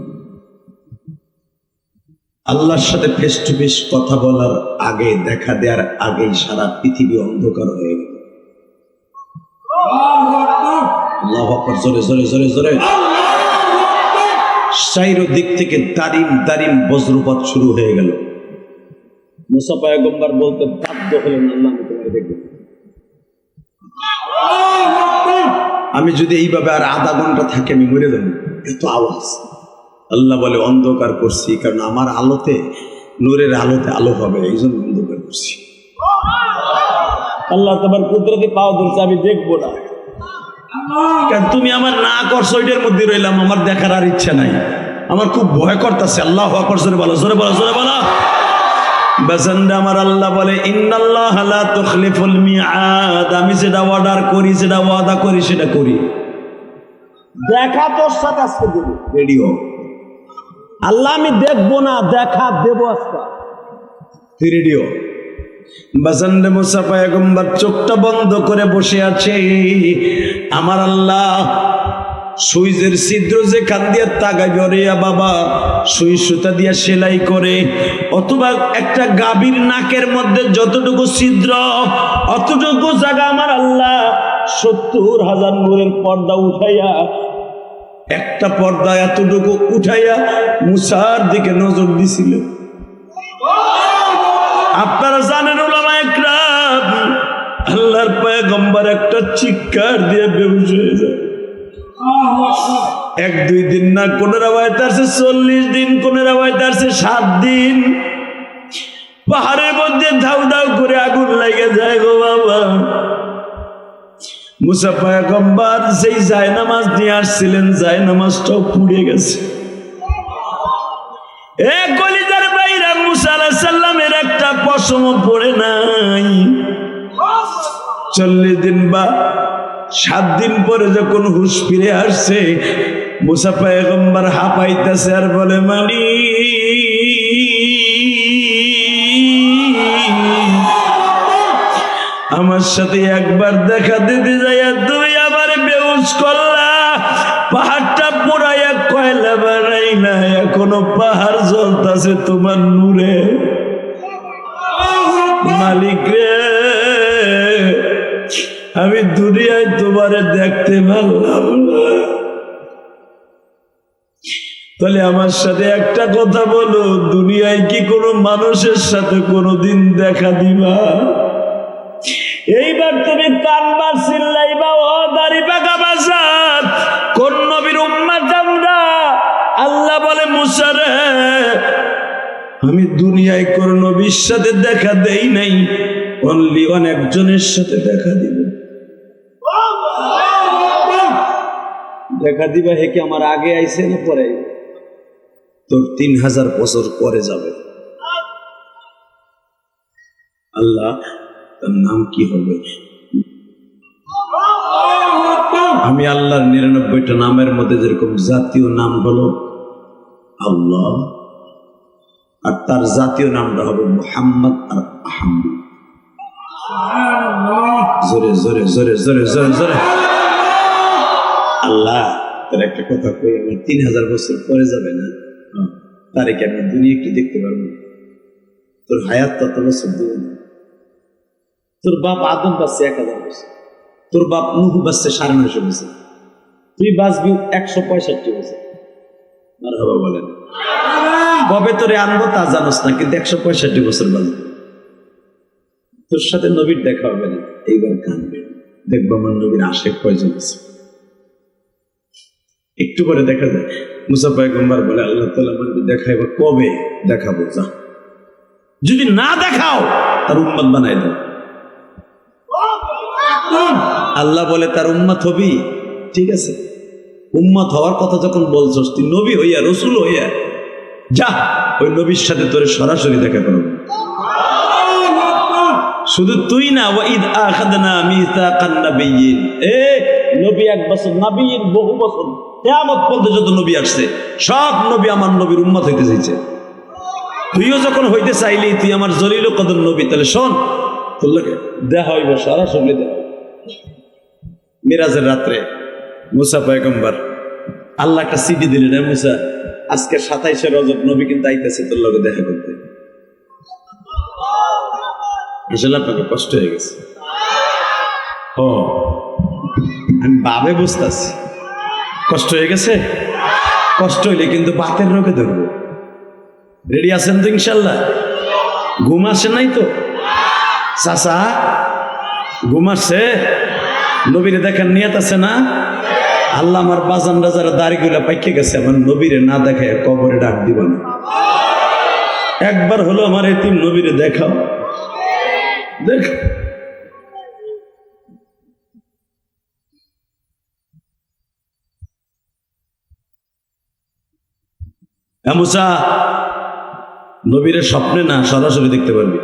আল্লাহর সাথে ফেস টু ফেস কথা বলার আগে, দেখা দেওয়ার আগেই সারা পৃথিবী অন্ধকার হয়ে গেল। আল্লাহু আকবার, জোরে জোরে জোরে জোরে। চাইর দিক থেকে দারিম দারিম বজ্রপাত শুরু হয়ে গেল। মুসা পয়গম্বর বলতে বাধ্য হলেন, আল্লাহ আমি তোমাকে দেখব। আমি যদি এইভাবে আর আধা ঘন্টা থাকে আমি মরে যাব, এত আওয়াজ। আল্লাহ বলে, অন্ধকার করছি কারণ আমার আলোতে, নূরের আলোতে আলো হবে, এই জন্য অন্ধকার করছি। আল্লাহ তোমার কুদরতি পাও ধরছে, আমি দেখবো না। কারণ তুমি আমার না করছো, ওইটার মধ্যে রইলাম, আমার দেখার আর ইচ্ছা নাই। আমার খুব ভয় করতেছে। আল্লাহু আকবার, জোরে বলো, জোরে বলো, জোরে বলো। বাজানরা আমার আল্লাহ বলে, ইন্নাল্লাহ লা তুখলিফুল মিআদ। আমি যেটা অর্ডার করি, যেটা ওয়াদা করি, সেটা করি। দেখা তোর সাথে আজকে দেব, রেডি হও। আল্লাহ আমি দেখবো না, দেখা দেব আজকে, তুই রেডি হও। বাজানরা মুসা পয়গম্বর চোখটা বন্ধ করে বসে আছে। আমার আল্লাহ সুইজের ছিদ্র যেখান দিয়ে তাগাই বরিয়া বাবা সুই সুতা দিয়া সেলাই করে, অথবা একটা গাভীর নাকের মধ্যে যতটুকু ছিদ্র অতটুকু জায়গা আমার আল্লাহ 70,000 নূরের পর্দা উঠাইয়া, একটা পর্দা এতটুকু উঠাইয়া মুসার দিকে নজর দিছিল। আপনারা জানেন উলামায়ে কেরাম, আল্লাহর পয়গম্বর একটা চিৎকার দিয়ে বেহুশ হয়ে যায়। 1-2 দিন না, কোন রাওয়ায়াতে আছে 40 দিন, কোন রাওয়ায়াতে আছে 7 দিন। পাহাড়ের মধ্যে ধাউ ধাউ করে আগুন লেগে যায় গো বাবা। মুসা পয়গম্বর যেই জায়নামাজ নিয়ে আসছিলেন, জায়নামাজটাও পুড়ে গেছে। এ কলিজার বাইরা, মুসা আলাইহিস সালামের একটা পশমও পড়ে নাই। 40 দিন বা 7 দিন পরে যখন হুঁশ ফিরে আসছে, মুসা পয়গম্বর হাঁপাইতেছে আর বলে, আমার সাথে একবার দেখা দিতে যাইয়া তুমি আবার বেহুশ করলা, পাহাড়টা পোড়াইয়া কয়লা বানাইলা, এখনো পাহাড় জ্বলতাছে তোমার নূরে। মালিক রে, আমি দুনিয়ায় তোমারে দেখতে পারলাম না, তাহলে আমার সাথে একটা কথা বলো, দুনিয়ায় কি কোনো মানুষের সাথে কোনোদিন দেখা দিবা? এইবার তুমি কানবা, চিল্লাইবা, ও দাড়ি পাকা বাজার, কোন নবীর উম্মত আমরা? আল্লাহ বলে, মুসা রে, আমি দুনিয়ায় কোন নবীর সাথে দেখা দেই নাই, অনলি একজনের সাথে দেখা দিব। দেখা দিবা হে কি আমার আগে আইছে না পরে? তোর 3000 বছর পরে যাবে। আল্লাহ, তার নাম কি হবে? আমি আল্লাহর 99টা নামের মধ্যে যেরকম জাতীয় নাম হলো আল্লাহ, আর তার জাতীয় নামটা হবে মুহাম্মদ আর আহমদ। জোরে জোরে জোরে জোরে জোরে জোরে। আল্লাহ, তার একটা কথা কই, আমার 3000 বছর পরে যাবে না, তারে কি আমি দুনিয়া একটু দেখতে পারবো? তোর হায়াত তত বছর দেব না। তোর বাপ আদম বাঁচছে 1000 বছর, তোর বাপ নুহ বাঁচছে 950 বছর, তুই বাঁচবি 165 বছর। মারহাবা বলেন। কবে তোরে আনবো তা জানোস না, কিন্তু 165 বছর বাঁচবি। তোর সাথে নবীর দেখা হবে না, এইবার কানবে, দেখবো আমার নবীর আশেক কয়জন আছে। একটু পরে দেখা যায় মুসা পয়গম্বর বলে, আল্লাহ তাআলা আমাকে দেখাইবা, কবে দেখাবো? যা, যদি না দেখাও তার উম্মত বানাই দাও। আল্লাহ বলে, তার উম্মত হবি? ঠিক আছে, উম্মত হওয়ার কথা যখন বলছস, তুই নবী হইয়া, রসুল হইয়া যা, ওই নবীর সাথে তোরে সরাসরি দেখা করব। শুধু তুই না, ওয়াইদ আখাযনা মিসাকান নাবিয়্যিন, নবী 1 বছর, নাবিয়্যিন বহু বছর, কিয়ামত পর্যন্ত যত নবী আসছে সব নবী আমার নবীর উম্মত হইতে চাইছে। তুইও যখন হইতে চাইলি, তুই আমার জলিল কদর নবী, তাহলে শোন, তোর লাগে দেখা হইব, সরাসরি দেখা। মিরাজের রাত্রে মুসা পয়গম্বর আল্লাহ একটা সিডি দিলেন, মুসা আজকে 27শে রজব, নবী কিন্তু আইতেছে তোর লগে দেখা করতে। আসলে আপনাকে কষ্ট হয়ে গেছে। ও, আমি ভাবে বুঝতেছি কষ্ট হয়ে গেছে। কষ্ট হইলে কিন্তু বাতের রোগে ধরবো। রেডি আছেন তো ইনশাল্লাহ? ঘুম আসে নাই তো? চাচা ঘুম আসছে? নবীরে দেখার নিয়ত আছে না? আল্লাহ আমার বাজানরা যারা দাড়িগুলা পাইকে গেছে, আমার নবীরে না দেখায় কবরে ডাক দিব না। একবার হলো আমার এতিম নবীরে দেখাও, দেখ। মুসা, নবীরে স্বপ্নে না সরাসরি দেখতে পারবি।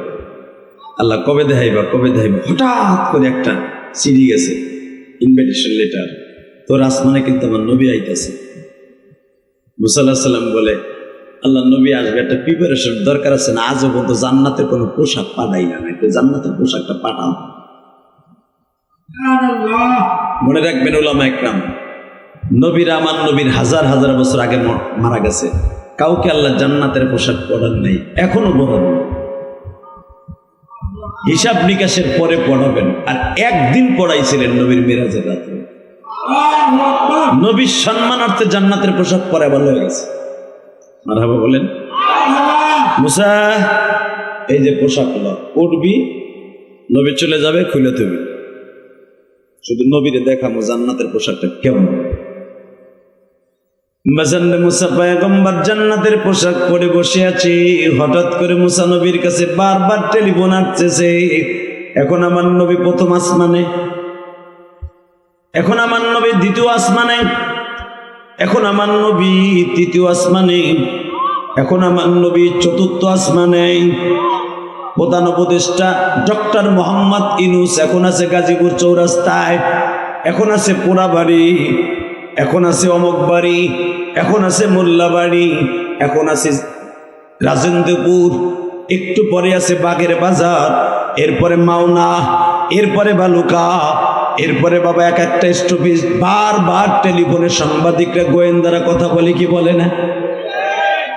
আল্লাহ কবে দেখাইবা, কবে দেখাইবা? হঠাৎ করে একটা চিঠি গেছে, ইনভিটেশন লেটার, তোর আসমানে কিন্তু আমার নবী আইতেছে। মুসা আলাইহিস সালাম বলে, আল্লাহ নবী আসবে, একটা প্রিপারেশন দরকার আছে না? আজও পর্যন্ত জান্নাতের কোনো পোশাক পাঠাই না, একটু জান্নাতের পোশাকটা পাঠাও। মনে রাখবেন উলামা একরাম, নবীরা আমার নবীর হাজার হাজার বছর আগে মারা গেছে, কাউকে আল্লাহ জান্নাতের পোশাক পরান নাই, এখনো পরাবেন। হিসাব নিকাশের পরে পড়াবেন। আর একদিন পড়াইছিলেন নবীর মিরাজের রাত্রে। নবীর সম্মানার্থে জান্নাতের পোশাক পরে ভালো হয়ে গেছে। মারহাবা বলেন। মুসা, এই যে পোশাকগুলো পরবি, নবী চলে যাবে, খুলে তুবি, শুধু নবীরে দেখাবো জান্নাতের পোশাকটা কেমন। বাজানরে মুসা পয়গম্বর জান্নাতের পোশাক পরে বসে আছে। হঠাৎ করে মুসা নবীর কাছে বারবার টেলিফোন আসতেছে। এখন আমার নবী প্রথম আসমানে, এখন আমার নবী দ্বিতীয় আসমানে, এখন আমার নবী তৃতীয় আসমানে, এখন আমার নবী চতুর্থ আসমানে। প্রধান উপদেষ্টা ডক্টর মোহাম্মদ ইউনূস এখন আছে গাজীপুর চৌরাস্তায়, এখন আছে পোড়াবাড়ি, এখন আছে অমক বাড়ি, এখন আছে মোল্লাবাড়ি, এখন আছে রাজেন্দ্রপুর, একটু পরে আছে বাগের বাজার, এরপরে মাওনা, এরপরে বালুকা, এরপরে বাবা এক একটা স্টপেজ। বারবার টেলিফোনে সাংবাদিকরা গোয়েন্দারা কথা বলে, কি বলে না?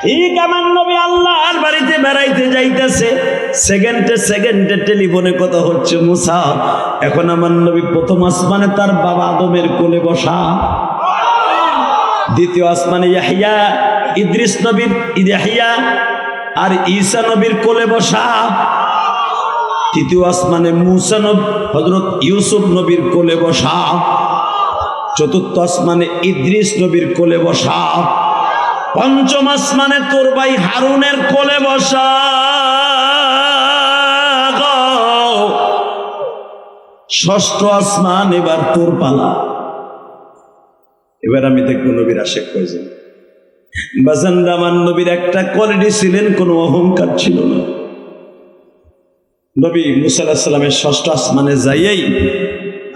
ঠিক আমার নবী আল্লাহর বাড়িতে বেড়াইতে যাইতেছে, সেকেন্ডে সেকেন্ডে টেলিফোনে কথা হচ্ছে। মুসা এখন আমার নবী প্রথম আসমানে তার বাবা আদমের কোলে বসা, দ্বিতীয় আসমানে ইয়াহইয়া ইদ্রিস নবীর ইয়াহইয়া আর ঈসা নবীর কোলে বসা, তৃতীয় আসমানে মুসা নবী হযরত ইউসুফ নবীর কোলে বসা, চতুর্থ আসমানে ইদ্রিস নবীর কোলে বসা, পঞ্চম আসমানে তোর ভাই হারুনের কোলে বসা। ষষ্ঠ আসমান এবার তোর পালা। এবার আমি দেখবো নবীর আশেক কয়জন। বাজান আমার নবীর একটা কোয়ালিটি ছিলেন, কোনো অহংকার ছিল না। নবী মুসা আলাইহিস সালামের ষষ্ঠ আসমানে যাইয়াই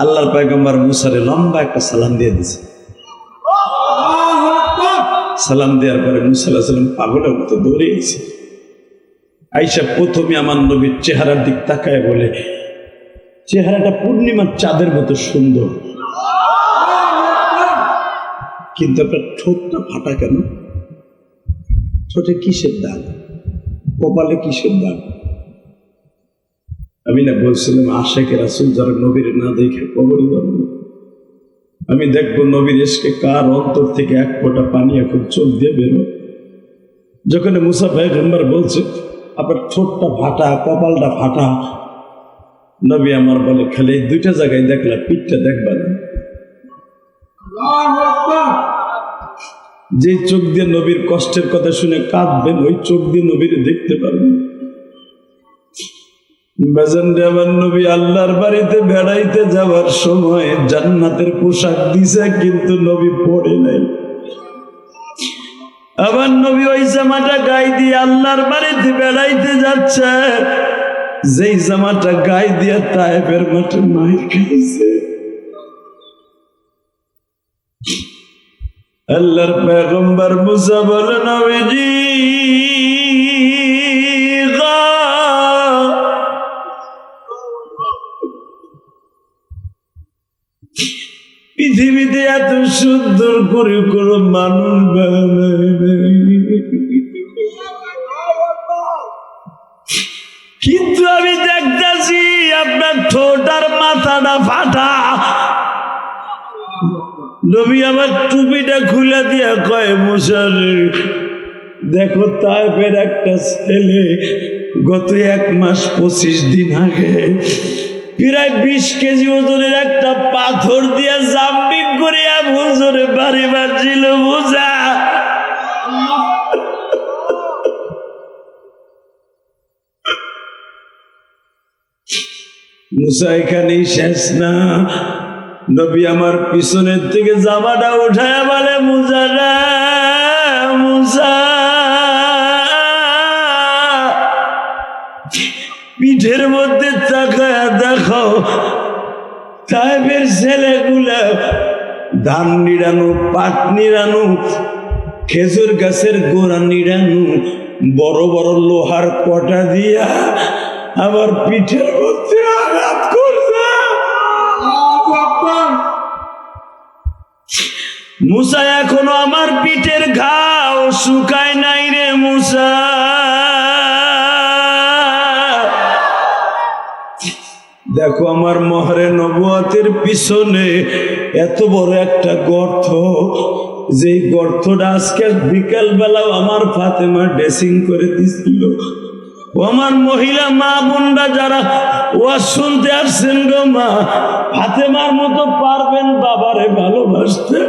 আল্লাহর পয়গম্বর মুসারে লম্বা একটা সালাম দিয়ে দিয়েছে। সালাম দেওয়ার পরে মুসা আলাইহিস সালাম পাগলের মতো দৌড়ে গেছে। আইসা প্রথমে আমার নবীর চেহারার দিক তাকায় বলে, চেহারাটা পূর্ণিমার চাঁদের মতো সুন্দর, কিন্তু আপনার ঠোঁটটা ফাটা কেন? ঠোঁটে কিসের দাগ? কপালে কিসের দাগ? আমি না বলছিলাম আশেকে রাসূল যারা নবীর না দেখে কবরে যাবে না। আমি দেখবো নবীর এসকে কার অন্তর থেকে এক ফোঁটা পানি এখন চোখ দিয়ে বেরো। যখন মুসা পয়গম্বর বলছে আপনার ঠোঁটটা ফাটা, কপালটা ফাটা, নবী আমার বলে খালি এই দুইটা জায়গায় দেখলা, পিঠটা দেখবা না। যে চোখ দিয়ে নবীর কষ্টের কথা শুনে কাঁদবেন, ওই চোখ দিয়ে নবীর দেখতে পারবেন। বাজানরে আমার নবী আল্লাহর বাড়িতে বেড়াইতে যাওয়ার সময় জান্নাতের পোশাক দিছে, কিন্তু নবী পরে নাই। আবার নবী ওই জামাটা গায়ে দিয়ে আল্লাহর বাড়িতে বেড়াইতে যাচ্ছে, যেই জামাটা গায়ে দিয়ে তায়েফের মাঠে মাইর খাইছে। আল্লাহর পয়গম্বর মুসা বলে, নবীজি পৃথিবীতে এত সুন্দর করে কোনো মানুষ কিন্তু আমি দেখতেছি আপনার ঠোঁট আর মাথাটা ফাটা। নবী আমার টুপিটা খুলে দিয়া কয়, মুসা দেখো তায়েফের একটা ছেলে গত 1 মাস 25 দিন আগে প্রায় 20 কেজি ওজনের একটা পাথর দিয়ে জাম্পিং করে হুজুরে বাড়ি মারছিল। মুসা মুসা এখানেই শেষ না। নবী আমার পিছনের থেকে জামাটা উঠায় বলে, মুসা রে মুসা, পিঠের মধ্যে তাকায়া দেখো তায়েফের ছেলেগুলা ধান নিড়ানো, পাট নিড়ানো, খেজুর গাছের গোড়া নিড়ানো, বড় বড় লোহার কটা দিয়া আমার পিঠের মধ্যে আঘাত করছে। মুসা এখনো আমার পিঠের ঘাও শুকায় নাই রে মুসা। দেখো আমার মহরে নবুয়তের পিছনে এত বড় একটা গর্ত, যেই গর্তটা আজকে বিকাল বেলাও আমার ফাতেমা ড্রেসিং করে দিছিল। ও আমার মহিলা মা বোনরা যারা ওয়াজ শুনতে আসছেন গো মা, ফাতেমার মতো পারবেন বাবারে ভালোবাসতে।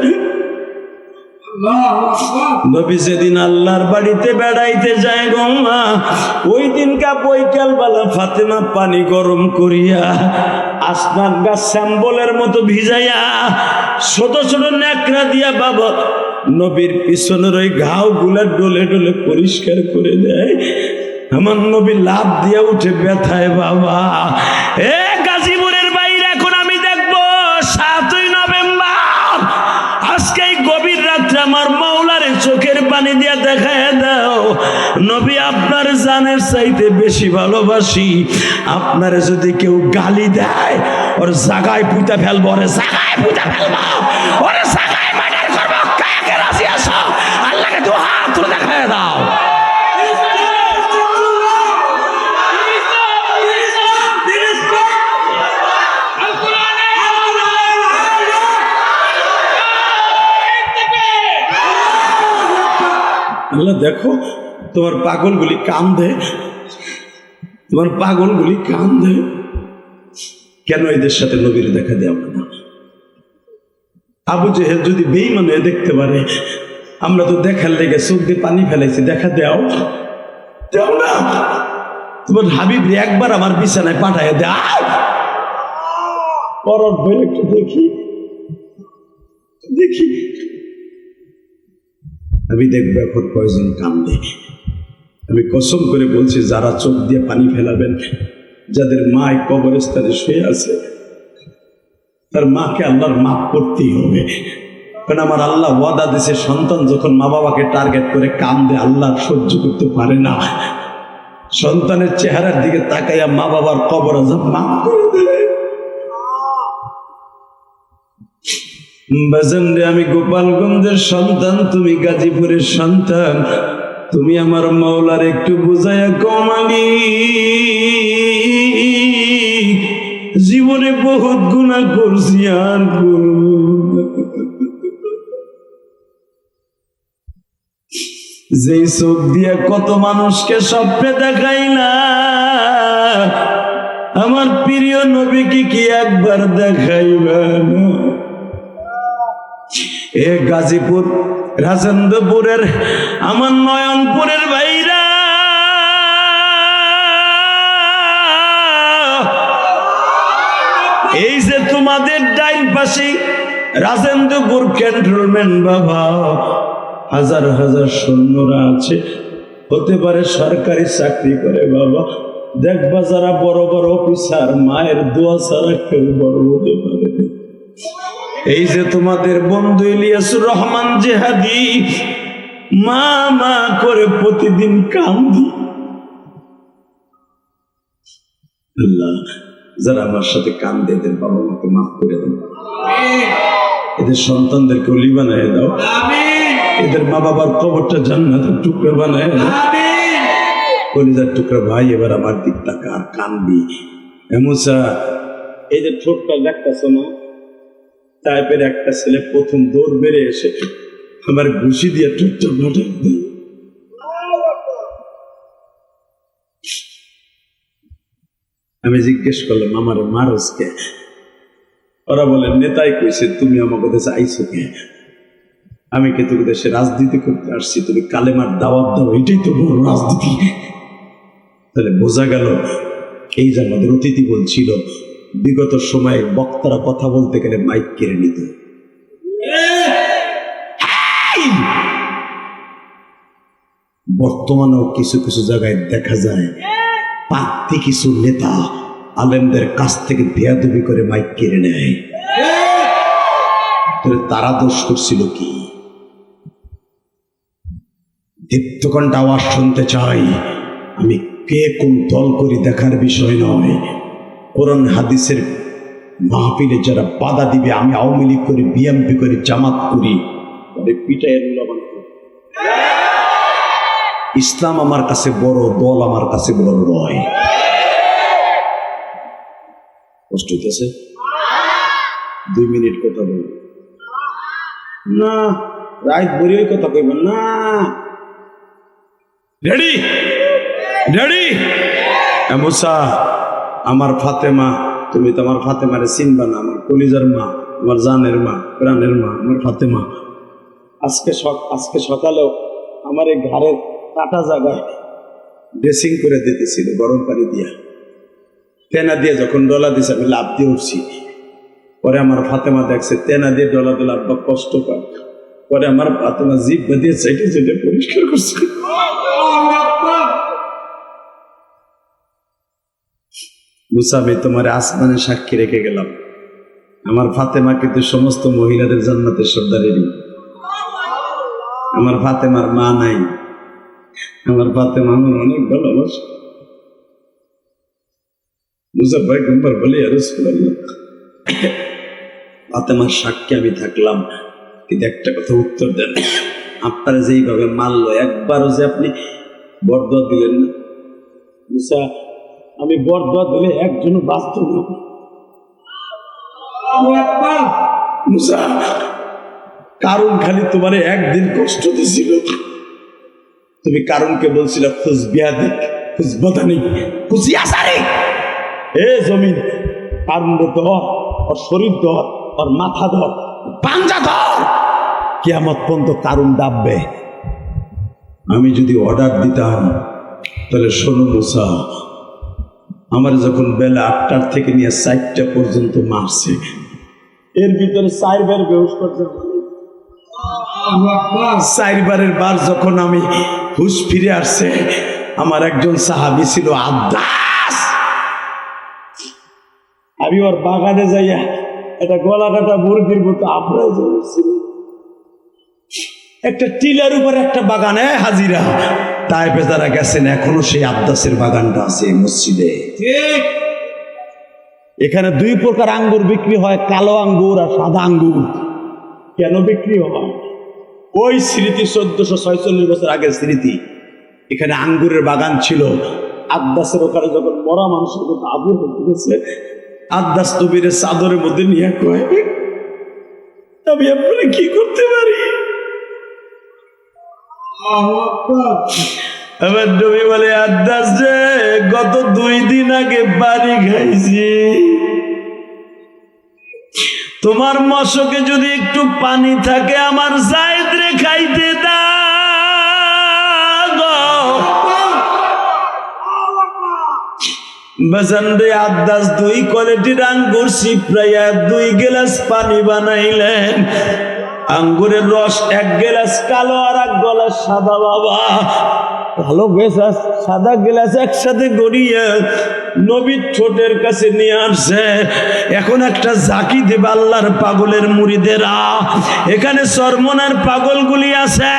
নবী যেদিন আল্লাহর বাড়িতে বেড়াইতে যায় গো মা, ওই দিনকা বৈকাল বেলা ফাতেমা পানি গরম করিয়া আসমান গাছ শ্যাম্বলের মতো ভিজাইয়া ছোট ছোট ন্যাকড়া দিয়া বাবা নবীর পিছনের ওই ঘাও গুলা ডলে ডলে পরিষ্কার করে দেয়। আমার নবী লাভ দিয়া উঠে ব্যথায় বাবা। এ গাজীপুরের বাইরে এখন আমি দেখবো 7ই নভেম্বর, আজকে এই গভীর রাত্রে আমার মাওলারে চোখের পানি দিয়া দেখায় দাও, নবী আপনার জানের চাইতে বেশি ভালোবাসি। আপনারে যদি কেউ গালি দেয় ওর জাগায় পুঁতে ফেলবো, ওরে জাগায় পুঁতে ফেলবো, ওরে জাগায় মার্ডার করবো। কাকে রাজি আছো? আল্লাহকে দু হাত তুলে দেখায় দাও। আল্লাহ দেখো তোমার পাগলগুলি কান্দে, তোমার পাগলগুলি কান্দে, কেন এদের সাথে নবীর দেখা দেওয়া না? আবু জেহেল যদি বেঈমান হয়ে দেখতে পারে, আমরা তো দেখার লেগে চোখ দিয়ে পানি ফেলাইছি, দেখা দেও দেও না। তোমার হাবিব একবার আমার বিছানায় পাঠায় দেয়, পরব হইলে একটু দেখি দেখি। আমি দেখবো এখন কয়জন কান্দে। আমি কসম করে বলছি, যারা চোখ দিয়ে পানি ফেলাবেন, যাদের মা কবরস্থানে শুয়ে আছে, তার মাকে আল্লাহর মাফ করতেই হবে। কারণ আমার আল্লাহ ওয়াদা দিছে, সন্তান যখন মা বাবাকে টার্গেট করে কান্দে, আল্লাহ সহ্য করতে পারে না। সন্তানের চেহারার দিকে তাকাইয়া মা বাবার কবর আযাব মাফ করে দেয়। বাজান রে, আমি গোপালগঞ্জের সন্তান, তুমি গাজীপুরের সন্তান, তুমি আমার মাওলার একটু বুঝাইয়া কমালি। জীবনে বহুত গুনাহ করছি, আর করব না। যেই চোখ দিয়া কত মানুষকে স্বপ্নে দেখাইলা, আমার প্রিয় নবীকে কি একবার দেখাইবা না? এ গাজীপুর রাজেন্দ্রপুরের আমার নয়নপুরের ভাইরা, এই যে তোমাদের ডাইন পাশে রাজেন্দ্রপুর ক্যান্টনমেন্ট বাবা, হাজার হাজার সৈন্যরা আছে, হতে পারে সরকারি চাকরি করে বাবা। দেখবা যারা বড় বড় অফিসার, মায়ের দোয়া ছাড়া কেউ বড় হতে পারে। এই যে তোমাদের বন্ধু ইলিয়াসুর রহমান জেহাদি, মা মা করে প্রতিদিন কান্দি। আল্লাহ, যারা আমার সাথে কান্দে, এদের বাবা মাকে মাফ করে দাও, এদের সন্তানদেরকে ওলি বানায় দাও, এদের মা বাবার কবরটা জান্নাতের টুকরা বানায় দাও। কলিজার টুকরা ভাই, এবার আমার দিক তাকা, আর কানবি। এমসা, এই যে ঠোঁটটা দেখতেছ না, টাইপের একটা ছেলে প্রথম দৌড় বেড়ে এসে আমার ঘুষি দিয়ে ঠোঁটটা ফাটাই দেয়। আমি জিজ্ঞেস করলাম, আমারে মারসকে? ওরা বলে, নেতাই কইছে তুমি আমাকে দেশে আইসো কে? আমি কি তোকে দেশে রাজনীতি করতে আসছি? তুমি কালেমার দাওয়াত দাও, এটাই তো বড় রাজনীতি। তাহলে বোঝা গেল, এই যে আমাদের অতিথি বলছিল, বিগত সময়ে বক্তারা কথা বলতে গেলে মাইক কেড়ে নিত। বর্তমানেও কিছু কিছু জায়গায় দেখা যায়, পাত্তি কিছু নেতা আলেমদের কাছ থেকে বেয়াদবি করে মাইক কেড়ে নেয়। তারা দোষ করছিল কি? দীপ্তকণ্ঠ আওয়াজ শুনতে চাই। আমি কে কোন দল করি দেখার বিষয় নয়। কোরআন হাদিসের মাহফিলে যারা বাধা দিবে, আমি আওয়ামী লীগ করি, বিএনপি করি, জামাত করি, পিটাই ইসলাম আমার কাছে বড়, দল আমার কাছে বড় নয়। কষ্ট হইতেছে? 2 মিনিট কথা বলব না, রাত ভরে ওই কথা কইবেন না। Ready ready? মুসা, আমার ফাতেমা, তুমি তো আমার ফাতেমারে চিনবা না, আমার কলিজার মা, আমার জানের মা, প্রাণের মা, আমার ফাতেমা। আজকে সকালেও আমার এই ঘাড়ের কাটা জায়গায় ড্রেসিং করে দিতেছিল গরম পানি দিয়া, তেনা দিয়ে যখন ডলা দিছে আমি লাভ দিয়ে উঠছি। পরে আমার ফাতেমা দেখছে তেনা দিয়ে ডলা দিলে আব্বা কষ্ট পায়। পরে আমার ফাতেমা জিভ দিয়ে চাইটে চাইটে পরিষ্কার করছে। মুসা, আমি তোমার আসমানে সাক্ষী রেখে গেলাম, আমার ফাতেমা কিন্তু সমস্ত মহিলাদের জান্নাতের সর্দারেরই। আমার ফাতেমার মা নাই, আমার ফাতেমা আমার অনেক ভালোবাসে। মুসা ভাই গম্বার বলে ফাতেমার সাক্ষী আমি থাকলাম, কিন্তু একটা কথা উত্তর দেন, আপনারা যেইভাবে মারলো একবারও যে আপনি বরদোয়া দিলেন না। মুসা, আমি বরদোয়া দিলে একজনও বাঁচত না। মুসা, কারণ খালি তোমার একদিন কষ্ট দিছিল, তুমি কারণকে বলছিল খুশ বিয়াদি খুশ বদানি খুশি আসারে। এ জমিন, কারণ ধর, ওর শরীর ধর, ওর মাথা ধর, পাঞ্জা ধর, কিয়ামত পর্যন্ত কারণ ডাববে। আমি যদি অর্ডার দিতাম তাহলে শোনো মুসা, আমার যখন বেলা 8টার থেকে নিয়ে 4টা পর্যন্ত মারছে, এর ভিতরে 4 বার বেহুশ করতে, 4 বারের বার যখন আমি হুশ ফিরে আসছে, আমার একজন সাহাবী ছিল আদ্দাস। আমি ওর বাগানে যাইয়া একটা গলা কাটা মুরগির মতো আপনার ছিল, একটা টিলার উপর একটা বাগানে হাজিরা। তাই বেচারা গেছেন, এখনো সেই আদ্দাসের বাগানটা আছে মসজিদে। এখানে 2 প্রকার আঙ্গুর বিক্রি হয়, কালো আঙ্গুর আর সাদা আঙ্গুর। কেন বিক্রি হয়? ওই স্মৃতি 1446 বছর আগের স্মৃতি। এখানে আঙ্গুরের বাগান ছিল। আদ্দাসের ওখানে যখন মরা মানুষের মতো আবুর হচ্ছে, আদ্দাস নবীর চাদরের মধ্যে নিয়ে কয়, আমি আপনারা কি করতে পারি? আমার নবী বলে, আদ্দাস রে, গত 2 দিন আগে পানি খাইছি, তোমার মশকে যদি একটু পানি থাকে আমার জায়েদ রে খাইতে দাও। বাজান রে, আদ্দাস 2 কোয়ালিটির আঙ্গুর সিপ্রাইয়া 2 গ্লাস পানি বানাইলেন। আঙ্গুরের রস 1 গ্লাস কালো আর 1 গ্লাস সাদা। বাবা, ভালো গ্লাস সাদা গ্লাস একসাথে গড়িয়ে নবীর ঠোঁটের কাছে নিয়ে আসছে। এখন একটা জাকি দেব আল্লাহর পাগলের মুরিদেরা। এখানে সরমনার পাগলগুলি আছে,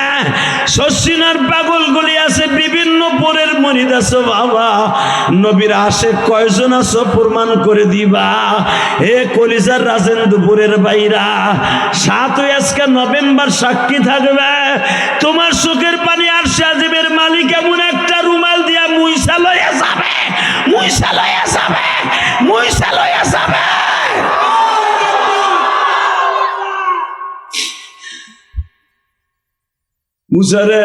শশিনার পাগলগুলি আছে, বিভিন্ন পরের মুরিদ আছে। বাবা, নবীর আশেক কয়জন আছো প্রমাণ করে দিবা। এ কলিজার রাজেন্দ্রপুরের বাইরা, 7 আজকে নভেম্বর সাক্ষী থাকবে। তোমার চোখের পানি আর সাজিবের মালিক এমন একটা রুমাল দিয়া মুইসা লইয়া যাবে, মুইসা লইয়া যাবে, মুইসা লইয়া যাবে। মুসারে,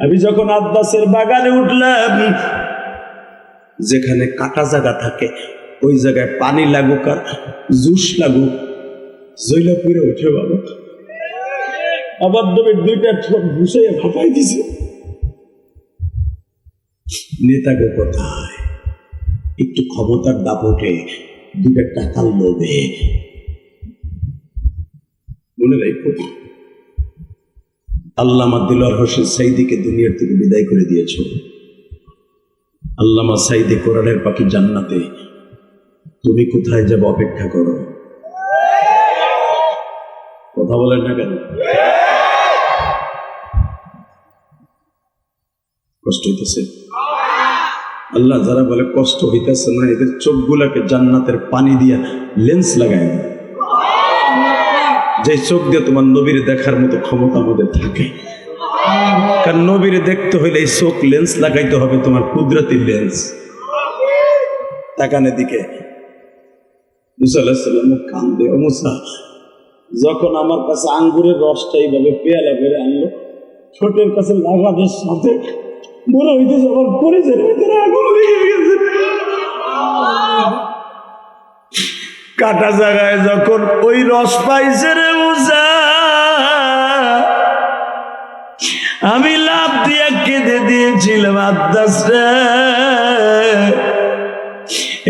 আমি যখন আদ্দাসের বাগানে উঠলাম, যেখানে কাটা জায়গা থাকে ওই জায়গায় পানি লাগুক আর জুস লাগুক, জইলা পুরে উঠে। বাবা, আবার নবীর 2টা ঠোঁট ঘুষাইয়া ফাটাই দিছে। নেতাকে কোথায় একটু ক্ষমতার দাপটে 2টা টাকার লোভে, মনে রাখো, আল্লামা দিলওয়ার হোসেন সাইদিকে দুনিয়ার থেকে বিদায় করে দিয়েছ। আল্লামা সাইদি কোরআনের পাখি জান্নাতে, তুমি কোথায় যাবে অপেক্ষা করো। কথা বলেন না কেন? কষ্ট হইতেছে? আল্লাহ যারা বলে কষ্ট হইতেছে না, এদের চোখগুলাকে জান্নাতের পানি দিয়া লেন্স লাগায়, যে চোখ দিয়ে তোমার নবীর দেখার মতো ক্ষমতা আমাদের থাকে। কারণ নবীরে দেখতে হইলে এই চোখ লেন্স লাগাইতে হবে, তোমার কুদরতি লেন্স। তাকানের দিকে মুসা আলাইহিস সালাম কান্দে। ও মুসা, যখন আমার কাছে আঙ্গুরের রসটা এইভাবে পেয়ালা করে আনলো, ঠোঁটের কাছে লাগানোর সাথে মনে হইতেছে আমার পরিচয়ের ভিতরে আগুন লেগে গেছে। কাটা জায়গায় যখন ওই রস পাইছে রে মুসা, আমি লাভ দিয়ে কেঁদে দিয়েছিলাম, আব্বাস রে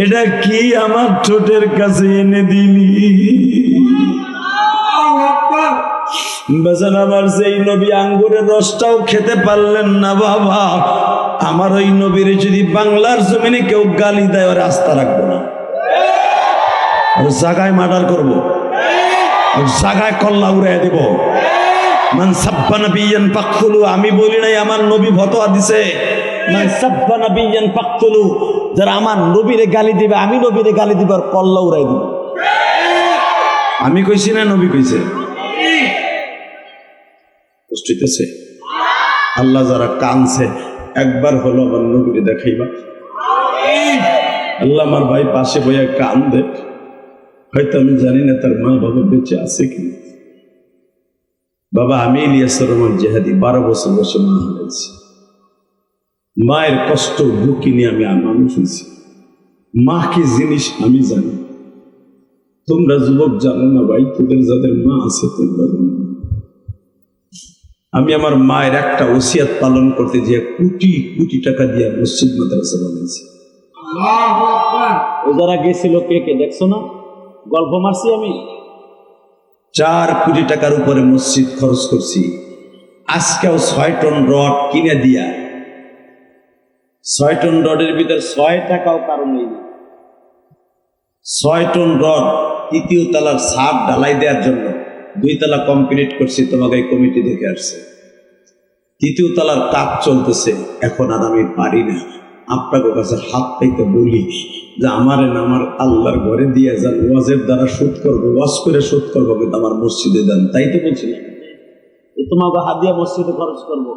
এটা কি আমার ঠোঁটের কাছে এনে দিলি। বেচারা আমার সেই নবী আঙ্গুরের রসটাও খেতে পারলেন না বাবা। আমার ওই নবীর যদি বাংলার জমিনে কেউ গালি দেয় ওর আস্থা রাখবো না, ওর জায়গায় মার্ডার করবো, ওর জায়গায় কল্লা উড়াই দেব। মান সাব্বা নাবিয়ান ফাকতুলু, আমি বলি নাই, আমার নবী ফতোয়া দিছে। মান সাব্বা নাবিয়ান ফাকতুলু, যারা আমার নবীরে গালি দিবে, আমি নবীরে গালি দিব আর কল্লা উড়াই দিব। আমি কইছি না নবী কইছে? বুঝতেছে? আল্লাহ যারা কানছে একবার হলো আমার নবীরে দেখাইবা। আল্লাহ আমার ভাই পাশে বইয়া কান্দে, হয়তো আমি জানি না তার মা বাবা বেঁচে আছে কিনা। বাবা আমি ইলিয়াসুর রহমান জেহাদি 12 বছর বয়সে মা হয়েছি। মায়ের কষ্ট বুকি নিয়ে আমি মানুষ হয়েছি। মা কি জিনিস আমি জানি, তোমরা যুবক জানো না ভাই, তোদের যাদের মা আছে তোমরা জানো। আমি আমার মায়ের একটা ওসিয়াত পালন করতে যে কোটি কোটি টাকা দিয়ে মসজিদ মাদ্রাসা বানিয়েছি। ও যারা গেছিল কে কে দেখছো না, গল্প মারছি আমি। 4 কোটি টাকার উপরে মসজিদ খরচ করছি। আজকেও 6 টন রড কিনে দিয়া, 6 টন রডের ভিতর 6 টাকাও কারণ নেই। 6 টন রড 3য় তলার ছাদ ঢালাই দেওয়ার জন্য 2 তলা কমপ্লিট করছি, তোমাকে এই কমিটি দেখে আসছে। 3য় তলার কাজ চলতেছে, এখন আর আমি পারি না। আপনাকে কাছে হাত পাইতে বলি যে আমারে না আমার আল্লাহর ঘরে দিয়ে যান, ওয়াজের দ্বারা শোধ করবো, ওয়াজ করে শোধ করবো, কিন্তু আমার মসজিদে দেন। তাই তো বলছিলাম তোমাকে হাত দিয়ে মসজিদে খরচ করবো,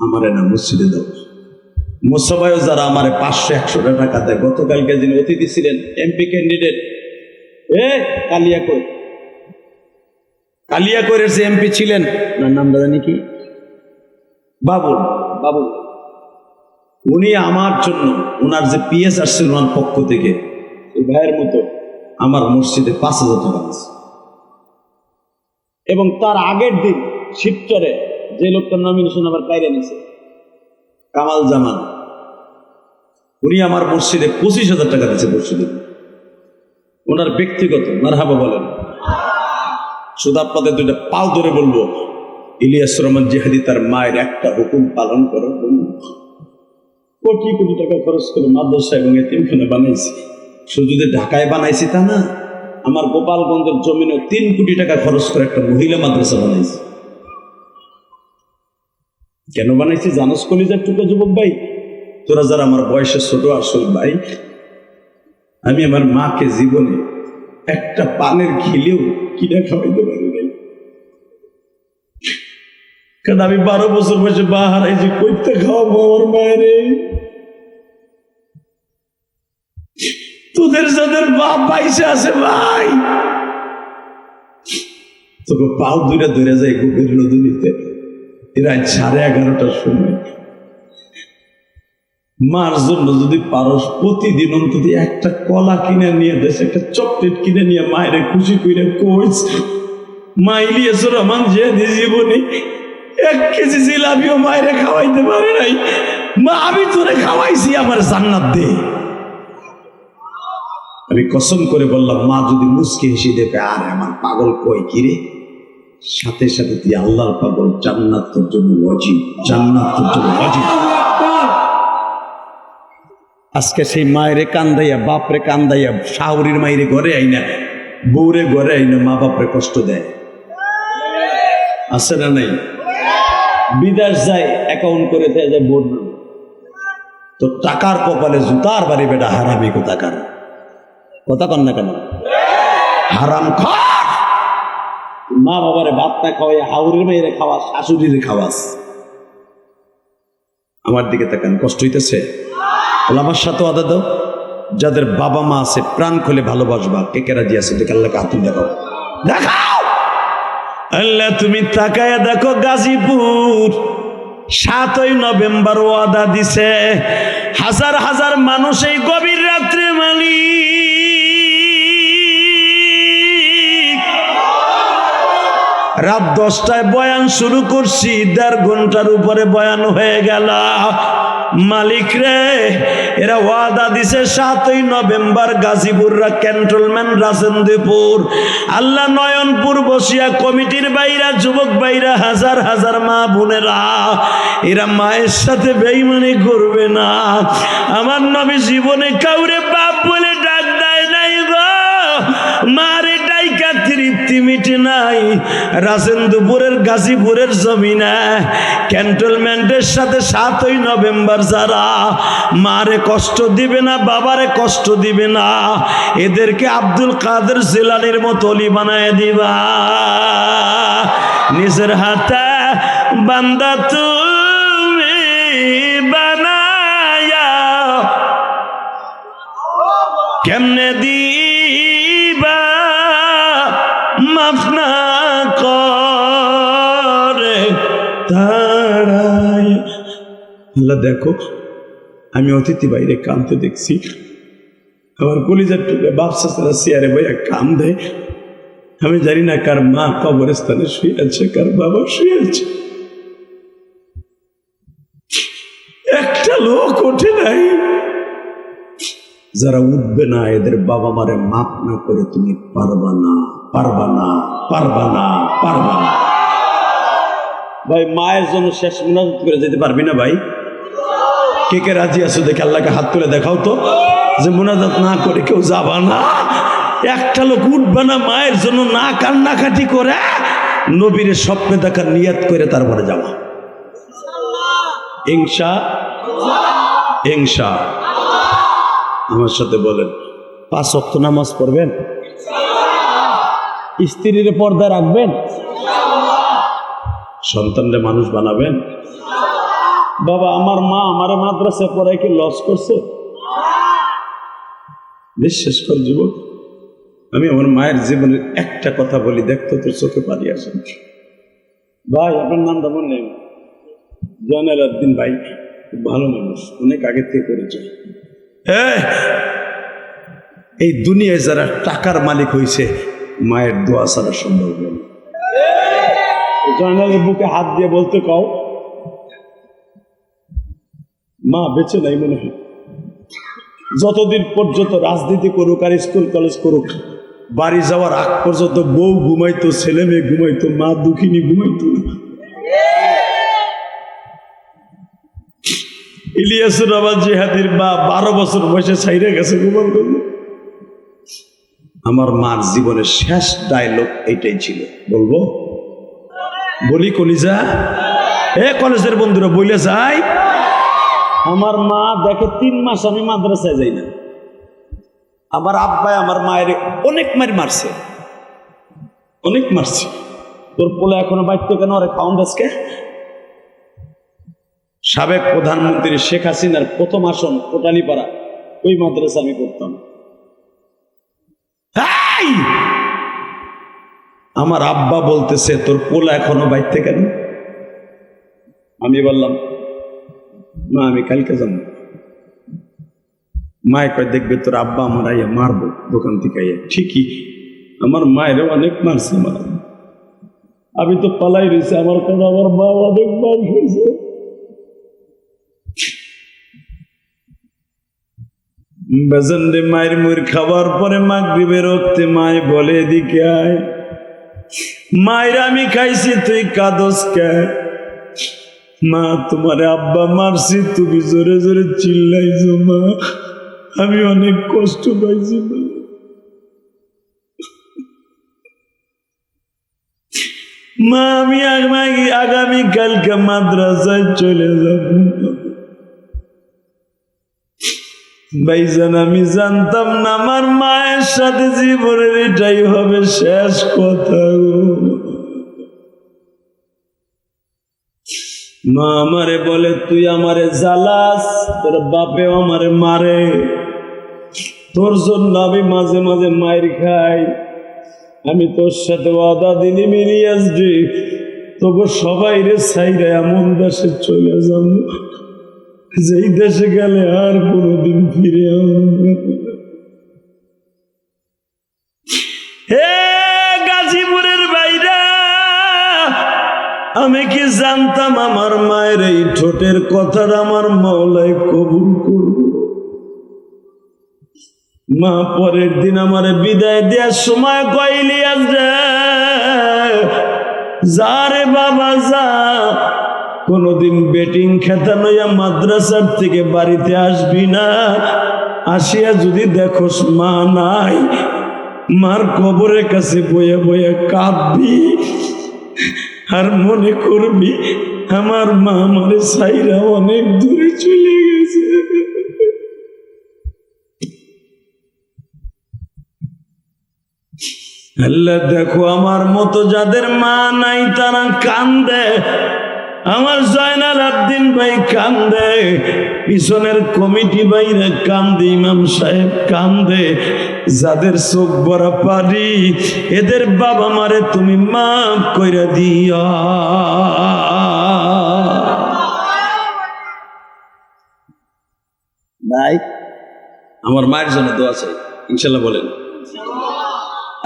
আমারে না মসজিদে দাও। মোসাবাইও যারা আমারে 500-100 টাকা দেয়। গতকালকে যিনি অতিথি ছিলেন এমপি ক্যান্ডিডেট কালিয়াকৈরের যে এমপি ছিলেন, ওনার নাম জানি কি, বাবুল, উনি আমার জন্য, ওনার যে পিএস আসছিল ওনার পক্ষ থেকে, ভাইয়ের মতো আমার মসজিদে 5,000 টাকা দিয়েছে। এবং তার আগের দিন শিবচরে যে লোকটার নমিনেশন আবার কাইরে নিছে, কামাল জামান, উনি আমার মসজিদে 25,000 টাকা দিয়েছে মসজিদে। ওনার ব্যক্তিগত মারহাবা বলেন। শুধু আপনাদের 2টা পাও ধরে বলবো, ইলিয়াসুর রহমান জেহাদি তার মায়ের একটা হুকুম পালন করার জন্য কোটি কোটি টাকা খরচ করে মাদ্রাসা এবং এতিমখানা বানাইছি। শুধু যে ঢাকায় বানাইছি তা না, আমার গোপালগঞ্জের জমিনে 3 কোটি টাকা খরচ করে একটা মহিলা মাদ্রাসা বানাইছি। কেন বানাইছি জানোস কলিজার টুকরো যুবক ভাই, তোরা যারা আমার বয়সে ছোট আসল ভাই, আমি আমার মাকে জীবনে একটা পানের খিলেও কিনে খাওয়াইতে পারি নাই। কারণ আমি 12 বছর বয়সে মা হারাইছি, কইতে খাওয়াবো আমার মায়ের। তোদের যাদের বাপ পাইছে আছে ভাই, তোকে পাও ধরে যায় গভীর নদীতে রাত 11:30টার সময়। মার জন্য যদি পারস প্রতিদিন অন্তত একটা কলা কিনে নিয়ে দেশ, একটা চকলেট কিনে নিয়ে মায়ের খুশি করে কইস, মা ইলিয়াসুর রহমান জেহাদি জীবনে 1 কেজি জিলাপিও মায়ের খাওয়াইতে পারে নাই। মা আমি তোরে খাওয়াইছি, আমার জান্নাত দে। আমি কসম করে বললাম, মা যদি মুচকি হেসে দেখে, আর আমার পাগল কই কিরে, সাথে সাথে তুই আল্লাহর পাগল, জান্নাত তোর জন্য ওয়াজিব, জান্নাত তোর জন্য ওয়াজিব। আজকে সেই মায়েরে কান্দাইয়া, বাপরে কান্দাইয়া, শাহরির মায়েরে ঘরে আইনা, বউরে ঘরে আইনা মা বাপরে কষ্ট দেয়, আছে না নাই? বিদেশ যায়, অ্যাকাউন্ট করে দেয় যায় বোর্ড, তো টাকার কপালে জুতার বাড়ি বেটা হারামি কোথাকার, কথা কন না কেন? হারাম খা, মা বাবারে ভাত না খাওয়াই হাউরের মেয়েরে খাওয়াস, শাশুড়ির খাওয়াস। আমার দিকে তাকান, কষ্ট হইতেছে? আমার সাথে আদা দাও, যাদের বাবা মা আছে প্রাণ খুলে ভালোবাসবা। কে কে রাজি আছে দেখে আল্লাহকে হাত দেখাও, দেখাও। আল্লাহ তুমি তাকায় দেখো, গাজীপুর 7ই নভেম্বর ওয়াদা দিছে, হাজার হাজার মানুষ এই গভীর রাত্রে মালিক রাত 10টায় বয়ান শুরু করছি, 1.5 ঘন্টার উপরে বয়ান হয়ে গেল। মালিক রে, এরা ওয়াদা দিছে 7ই নভেম্বর গাজীপুররা ক্যান্টনমেন্ট রাজেন্দ্রপুর, আল্লাহ নয়নপুর বসিয়া কমিটির বাইরা, যুবক বাইরা, হাজার হাজার মা বোনেরা, এরা মায়ের সাথে বেঈমানি করবে না। আমার নবী জীবনে কাউরে বাপ বলে ডাক দেয় নাই গো, মারে ডাইকা তৃপ্তি মিটে নাই। রাজেন্দ্রপুরের গাজীপুরের জমিনে ক্যান্টনমেন্টের সাথে 7ই নভেম্বর যারা মারে কষ্ট দিবে না, বাবারে কষ্ট দিবে না, এদেরকে আব্দুল কাদের জিলানীর মতো অলি বানায় দিবা। নিজের হাতে বান্দা তুমি বানায়া কেমনে দিবা মাফ না করে তাড়ায়। আল্লাহ দেখো, আমি অতিথি বাইরে কাঁদতে দেখছি, আমার কলিজার টুকরা বাপসা সারা চেয়ারে বইয়া কান্দে। আমি জানি না কার মা কবরস্থানে শুয়ে আছে, কার বাবা শুয়ে আছে। একটা লোক ওঠে নাই। যারা উঠবে না, এদের বাবা মারে মাপ না করে তুমি পারবা না, পারবা না, পারবা না, পারবা না। ভাই, মায়ের জন্য শেষ মুনাজাত করে যেতে পারবি না ভাই? কে কে রাজি আছো দেখে আল্লাহকে হাত তুলে দেখাও তো, যে মুনাজাত না করে কেউ যাবা না। একটা লোক উঠবে না মায়ের জন্য, না কান্নাকাটি করে নবীর স্বপ্নে দেখার নিয়াত করে তারপরে যাওয়া। ইনশা ইনশা আমার সাথে বলেন, 5 ওয়াক্ত নামাজ পড়বেন, স্ত্রীর পর্দা রাখবেন, সন্তানরে মানুষ বানাবেন। বাবা, আমার মা আমারে মাদ্রাসায় পড়ায় কি লস করছে? বিশ্বাস কর যুবক, আমি আমার মায়ের জীবনের একটা কথা বলি, দেখতো তোর চোখে পানি আসে। ভাই, আপনার নামটা বললেন? জয়নাল উদ্দিন ভাই, খুব ভালো মানুষ, অনেক আগে থেকে করেছে। এই দুনিয়ায় যারা টাকার মালিক হয়েছে, মায়ের দোয়া ছাড়া সম্ভব নয়। জয়নালের বুকে হাত দিয়ে বলতে কও, মা বেঁচে নাই মনে হয়। যতদিন পর্যন্ত রাজনীতি করুক আর স্কুল কলেজ করুক, বাড়ি যাওয়ার আগ পর্যন্ত বউ ঘুমাইতো, ছেলে মেয়ে ঘুমাইতো, মা দুঃখিনী ঘুমাইতো না। ইলিয়াসুর রহমান জিহাদির মা 12 বছর বয়সে ছাইরে গেছে ঘুমান করল। আমার মার জীবনের শেষ ডায়লগ এইটাই ছিল, বলবো? বলি কলিজা? কলেজের বন্ধুরা বইলে যাই, আমার মা দেখে 3 মাস আমি মাদ্রাসায় যাই না। আমার আব্বাই আমার মায়ের অনেক মার মারছে, অনেক মারছে। তোর পোলা এখনো বাড়িতে কেন, ওরে খাওয়ান দাসকে। সাবেক প্রধানমন্ত্রী শেখ হাসিনার প্রথম আসন কোটালীপাড়া, ওই মাদ্রাসা আমি করতাম। আমার আব্বা বলতেছে, তোর পোলা এখনো বাড়িতে কেন? আমি বললাম, মা আমি কালকে যাবো। মায় কয়, দেখবে তোর আব্বা আমার আইয়া মারবো দোকান থেকে আইয়া। ঠিকই, আমার মায়েরও অনেক মারছে। আমি তো পালাই রয়েছি, আমার কারণে আমার মা অনেক মার হয়েছে। বেজন্ডে মায়ের মুড় খাবার পরে মাগরিবের রক্তে মায় বলে, এদিকে আয়। মায়ের আমি খাইছি, তুই কাদস কে? মা, তোমার আব্বা মারছি, তুমি জোরে জোরে চিল্লাইছো মা, আমি অনেক কষ্ট পাইছি। মা, আমি আগামী কালকে মাদ্রাসায় চলে যাব। ভাইজান, আমি জানতাম না আমার মায়ের সাথে জীবনের এটাই হবে শেষ কথা। মা আমারে বলে, তুই আমারে জ্বালাস, তোর বাপেও আমারে মারে, তোর জন্য আমি মাঝে মাঝে মায়ের খাই। আমি তোর সাথে ওয়াদা দিলি মিলিয়ে আসবি, তবু সবাই রে ছাইরে এমন দেশে চলে যাব যেই দেশে গেলে আর কোনোদিন ফিরে হে গাজীপুরের বাইরা, আমি কি জানতাম আমার মায়ের এই ঠোঁটের কথাটা আমার মওলাই কবুল করবে। মা পরের দিন আমার বিদায় দেওয়ার সময় কইলি রে, যা রে বাবা যা, কোনদিন বেটিং খেতা নইয়া মাদ্রাসার থেকে বাড়িতে আসবি না। আসিয়া যদি দেখোস মা নাই, মার কবরের কাছে বয়ে বয়ে কাঁদবি আর মনে করবি আমার মা আমার সাইরা অনেক দূরে চলে গেছে। আল্লাহ দেখো আমার মতো যাদের মা নাই তারা কান্দে, আমার জয়নাল আব্দিন ভাই কান্দে, পিছনের কমিটি ভাইরা কান্দে, ইমাম সাহেব কান্দে। যাদের চোখ ভরা পারি এদের বাবা মারে তুমি মাফ কইরা দিও। ভাই আমার মায়ের জন্য দোয়া চাই, ইনশাল্লাহ বলেন।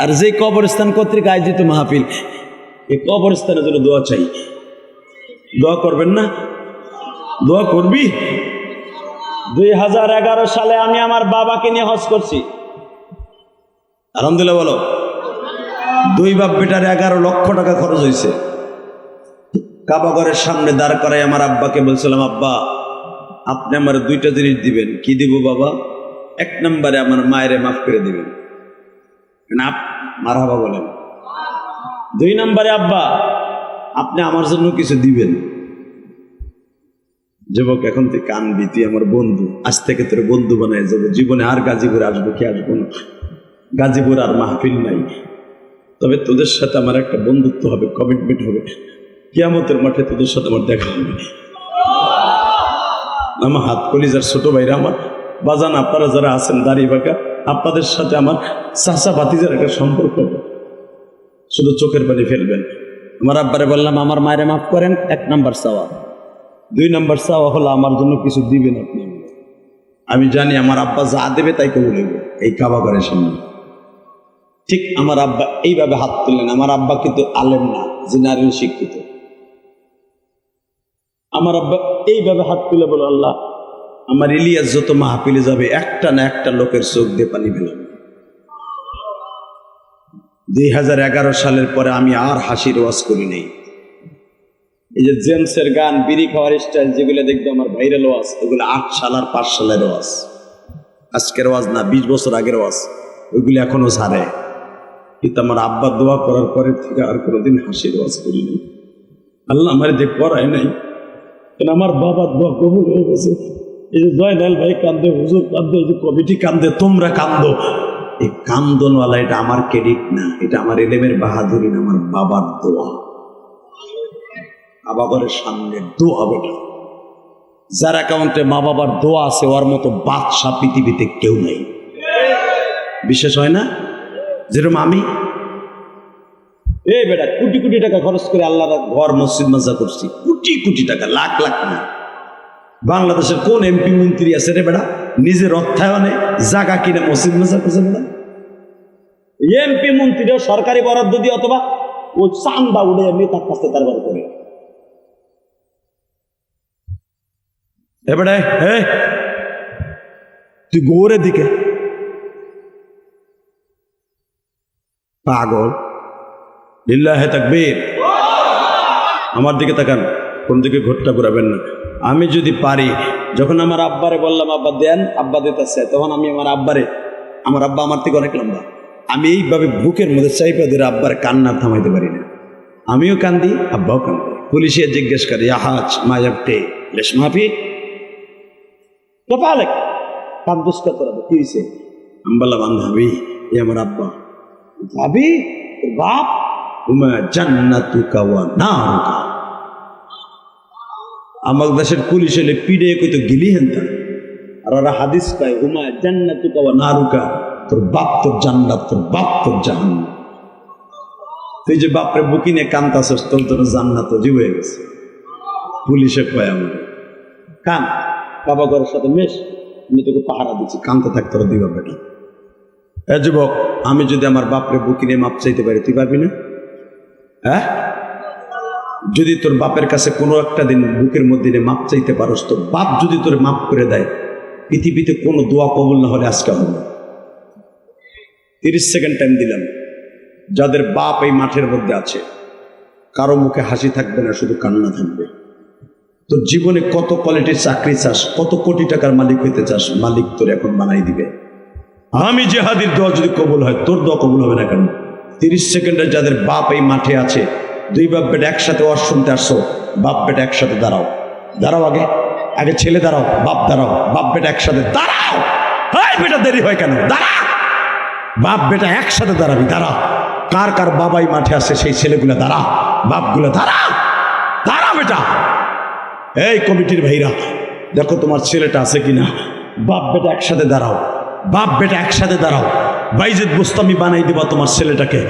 আর যে কবরস্থান কর্তৃক আয়োজিত মাহফিল, এই কবরস্থানের জন্য দোয়া চাই। দোয়া করবেন না? দোয়া করবি? 2011 সালে আমি আমার বাবাকে নিয়ে হজ করছি। আলহামদুলিল্লাহ বলো। 2 বাপ বেটার 11 লক্ষ টাকা খরচ হয়েছে। কাবা ঘরের সামনে দাঁড় করাই আমার আব্বাকে বলছিলাম, আব্বা আপনি আমার 2টা জিনিস দিবেন। কি দিব বাবা? 1 নম্বরে আমার মায়েরে মাফ করে দিবেন, না মারহাবা বলেন। 2 নম্বরে আব্বা আপনি আমার জন্য কিছু দিবেন। যুবক এখন তুই কানবি, তুই আমার বন্ধু, আজ থেকে তোর বন্ধু বানায় যাবো। জীবনে আর গাজীপুর আসবো কি আসবো না, গাজীপুর আর মাহফিল নাই, তবে তোদের সাথে আমার একটা বন্ধুত্ব হবে, কমিটমেন্ট হবে। কিয়ামতের মাঠে তোদের সাথে আমার দেখা হবে। আমার হাত কলিজার ছোট ভাইরা, আমার বাজান, আপনারা যারা আছেন দাড়ি বাঁকা, আপনাদের সাথে আমার চাচা ভাতিজার একটা সম্পর্ক হবে। শুধু চোখের পানি ফেলবেন। আমার আব্বারে বললাম আমার মায়েরে মাফ করেন, 1 নম্বর চাওয়া। 2 নম্বর চাওয়া হলো আমার জন্য কিছু দিবেন আপনি। আমি জানি আমার আব্বা যা দেবে তাই কবুল হইব। এই কাবা ঘরের সামনে ঠিক আমার আব্বা এইভাবে হাত তুললেন। আমার আব্বা কিন্তু আলেম না, জেনারেল শিক্ষিত। আমার আব্বা এইভাবে হাত তুলে বলো, আল্লাহ আমার ইলিয়াস যত মাহফিলে যাবে একটা না একটা লোকের চোখ দিয়ে পানি ফেলাম। 2011 সালের পরে আমি আর হাসির ওয়াজ করি নাই। এই যে জেমসের গান, বিড়ি খাওয়ার স্টাইল, যেগুলো দেখবে আমার ভাইরাল ওয়াজ, ওগুলো 8 সাল আর 5 সালের ওয়াজ, আজকের ওয়াজ না, 20 বছর আগের ওয়াজ। ওইগুলি এখনো ছাড়ে। কিন্তু আমার আব্বা দোয়া করার পরে থেকে আর কোনোদিন হাসির ওয়াজ করি নাই। আল্লাহ আমার যে করায় নাই, কেন আমার বাবার দোয়া কবুল হয়ে গেছে। এই যে জয়নাল ভাই কান্দে, হুজুর কান্দে, এই যে কমিটি কান্দে, তোমরা কান্দো। এই কান্দনওয়ালা এটা আমার ক্রেডিট না, এটা আমার এলেমের বাহাদুরি না, আমার বাবার দোয়া। মা বাবার সামনে দোয়া বেটা, যার অ্যাকাউন্টে মা বাবার দোয়া আছে ওর মতো বাদশা পৃথিবীতে কেউ নেই। বিশেষ হয় না? যেরকম আমি এই বেটা কোটি কোটি টাকা খরচ করে আল্লাহর ঘর মসজিদ মাদ্রাসা করছি, কোটি কোটি টাকা, লাখ লাখ না। বাংলাদেশের কোন এমপি মন্ত্রী আছে রে বেটা নিজের অর্থায়নে জায়গা কিনে মসজিদ মাদ্রাসা করছে বেটা? এমপি মন্ত্রীরাও সরকারি বরাদ্দ দিয়ে অথবা ও চান্দা উড়ে এমনি তার কাছে তারবার করে। এবারে তুই গৌরের দিকে পাগল, লিল্লাহে তাকবীর। আমার দিকে তাকান, কোন দিকে ঘোরটা ঘুরাবেন না। আমি যদি পারি, যখন আমার আব্বারে বললাম আব্বা দেন, আব্বা দিতেছে, তখন আমি আমার আব্বা আমার থেকে অনেক লম্বা, আমি এইভাবে বুকের মধ্যে চাইপা ধরে আব্বার কান্না থামাইতে পারি না। আমিও কান্দি, আব্বাও কান্দে। পুলিশে জিজ্ঞেস করে আহাজ মায়াবটে লেশ মাফি কপালে কান্দুস কত কি হয়েছে? আমি বললাম বান্ধবী, এ আমার আব্বা। ভাবি বাপ, জান্নাতুকা ওয়া নারুকা। আমার দেশের পুলিশ হলে পিড়ে কইতো গিলি হেনতা, আর ওরা হাদিস পায় হুমা জান্নাতুকা ওয়া নারুকা, তোর বাপ তোর জান্নাত, তোর বাপ তোর জাহান্নাম। তুই যে বাপরে বুকি নিয়ে কান্তাছস, তোর জান্নাত জীব হয়ে গেছে। পুলিশে কয় আমার কান বাবা ঘরের সাথে মেশ, আমি তোকে পাহারা দিচ্ছি, কানতে থাক তোর দিবা বেটা। এ যুবক, আমি যদি আমার বাপরে বুকি নিয়ে মাপ চাইতে পারি, তুই পারবি না? হ্যাঁ, যদি তোর বাপের কাছে কোনো একটা দিন বুকের মধ্যে নিয়ে মাপ চাইতে পারস, তোর বাপ যদি তোর মাপ করে দেয়, পৃথিবীতে কোনো দোয়া কবুল না হলে আজকে হবে। 30 সেকেন্ড টাইম দিলাম। যাদের বাপ এই মাঠের মধ্যে আছে, কারো মুখে হাসি থাকবে না, শুধু কান্না থাকবে। তোর জীবনে কত কোয়ালিটির চাকরি চাস, কত কোটি টাকার মালিক হইতে চাস, মালিক তোর এখন বানাই দিবে। আমি জেহাদির দোয়া যদি কবুল হয়, তোর দোয়া কবুল হবে না কেন? 30 সেকেন্ডে যাদের বাপ এই মাঠে আছে, দুই বাপ বেটা একসাথে ওয়াজ শুনতে আসছো, বাপ বেটা একসাথে দাঁড়াও। দাঁড়াও, আগে আগে ছেলে দাঁড়াও, বাপ দাঁড়াও, বাপ বেটা একসাথে দাঁড়াও। এই বেটা দেরি হয় কেন? দাঁড়া, বাপ বেটা একসাথে দাঁড়াবি, দাঁড়া। কার কার বাবাই মাঠে আসে সেই ছেলেগুলো দাঁড়া, বাপগুলো দাঁড়া, দাঁড়া বেটা। এই কমিটির ভাইরা, দেখো তোমার ছেলেটা আছে কিনা। বাপ বেটা একসাথে দাঁড়াও, বাপ বেটা একসাথে দাঁড়াও। বাইজিদ বুস্তামি বানাই দিবা তোমার ছেলেটাকে,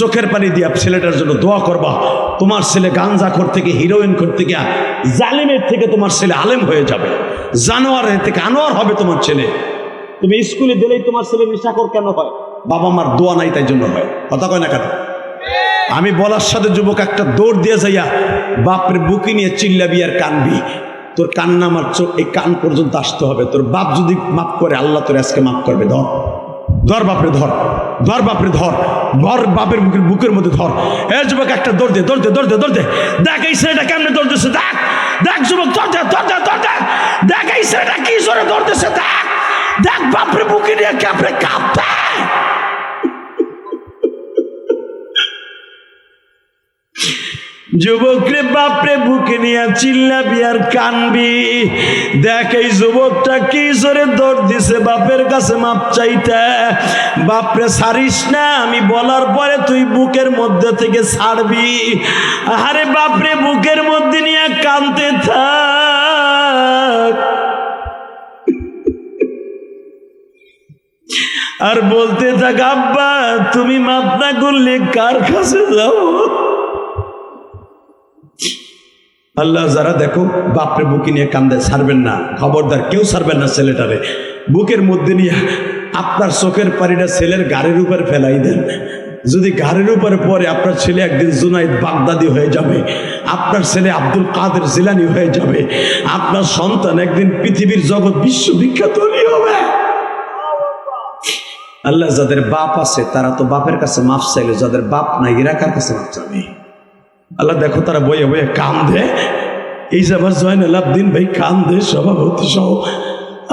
চোখের পানি দিয়া ছেলেটার জন্য দোয়া করবা। তোমার ছেলে গাঞ্জাখোর থেকে হিরোইন করতে গিয়া জালিমের থেকে তোমার ছেলে আলেম হয়ে যাবে, জানোয়ারের থেকে আনোয়ার হবে তোমার ছেলে। তুমি স্কুলে দিলেই তোমার ছেলে নেশাখোর কেন হয়? বাবা মার দোয়া নাই, তাই জন্য হয়। কথা কয় না কেন? আমি বলার সাথে যুবক একটা দৌড় দিয়ে যাইয়া বাপরে বুকি নিয়ে চিল্লাবি আর কানবি। তোর কান্না আমার চোখ এই কান পর্যন্ত আসতে হবে। তোর বাপ যদি মাফ করে, আল্লাহ তোর আজকে মাফ করবে। ধর ধর বাপরে, ধর ধর বাপরে, ধর ধর বাপের বুকের মধ্যে ধর। এ যুবক একটা দৌড় দে, দৌড় দে, দৌড় দে, দৌড় দে। দেখ এই ছেলেটা কেমনে দৌড়তেছে, দেখ দেখ যুবক, দৌড় দে, দৌড় দে, দৌড় দে। দেখ এই ছেলেটা কি জোরে দৌড়তেছে, দেখ দেখ বাপরে বুকে নিয়ে কাঁপড়ে কাঁপতে। যুবক রে বাপরে বুকে নিয়ে চিল্লাবি আর কানবি। দেখ এই যুবকটা কি জোরে দৌড় দিছে বাপের কাছে মাপ চাইতে। বাপরে ছাড়িস না, আমি বলার পরে তুই বুকের মধ্যে থেকে ছাড়বি। আরে বাপরে বুকের মধ্যে নিয়ে কানতে থাক আর বলতে থাক, আব্বা তুমি মাপ না করলে কার কাছে যাও? আল্লাহ যারা দেখো বাপরে বুকে নিয়ে কান্দে, ছাড়বেন না, খবরদার কেউ ছাড়বেন না ছেলেটারে। বুকের মধ্যে নিয়ে আপনার চোখের পানিটা ছেলের গাড়ির উপর ফেলাই দেন। যদি গাড়ির উপরে পরে আপনার ছেলে একদিন জুনাইদ বাগদাদি হয়ে যাবে, আপনার ছেলে আব্দুল কাদের জিলানি হয়ে যাবে, আপনার সন্তান একদিন পৃথিবীর জগৎ বিশ্ববিখ্যাত হবে। আল্লাহ যাদের বাপ আছে তারা তো বাপের কাছে মাফ চাইলে, যাদের বাপ নাই এরা কার কাছে মাফ চাবে? আল্লাহ দেখো তারা বইয়ে বইয়ে কান্দে। এই যে আমার জয়নাল আবদিন ভাই কান্দে, সভাপতি সহ।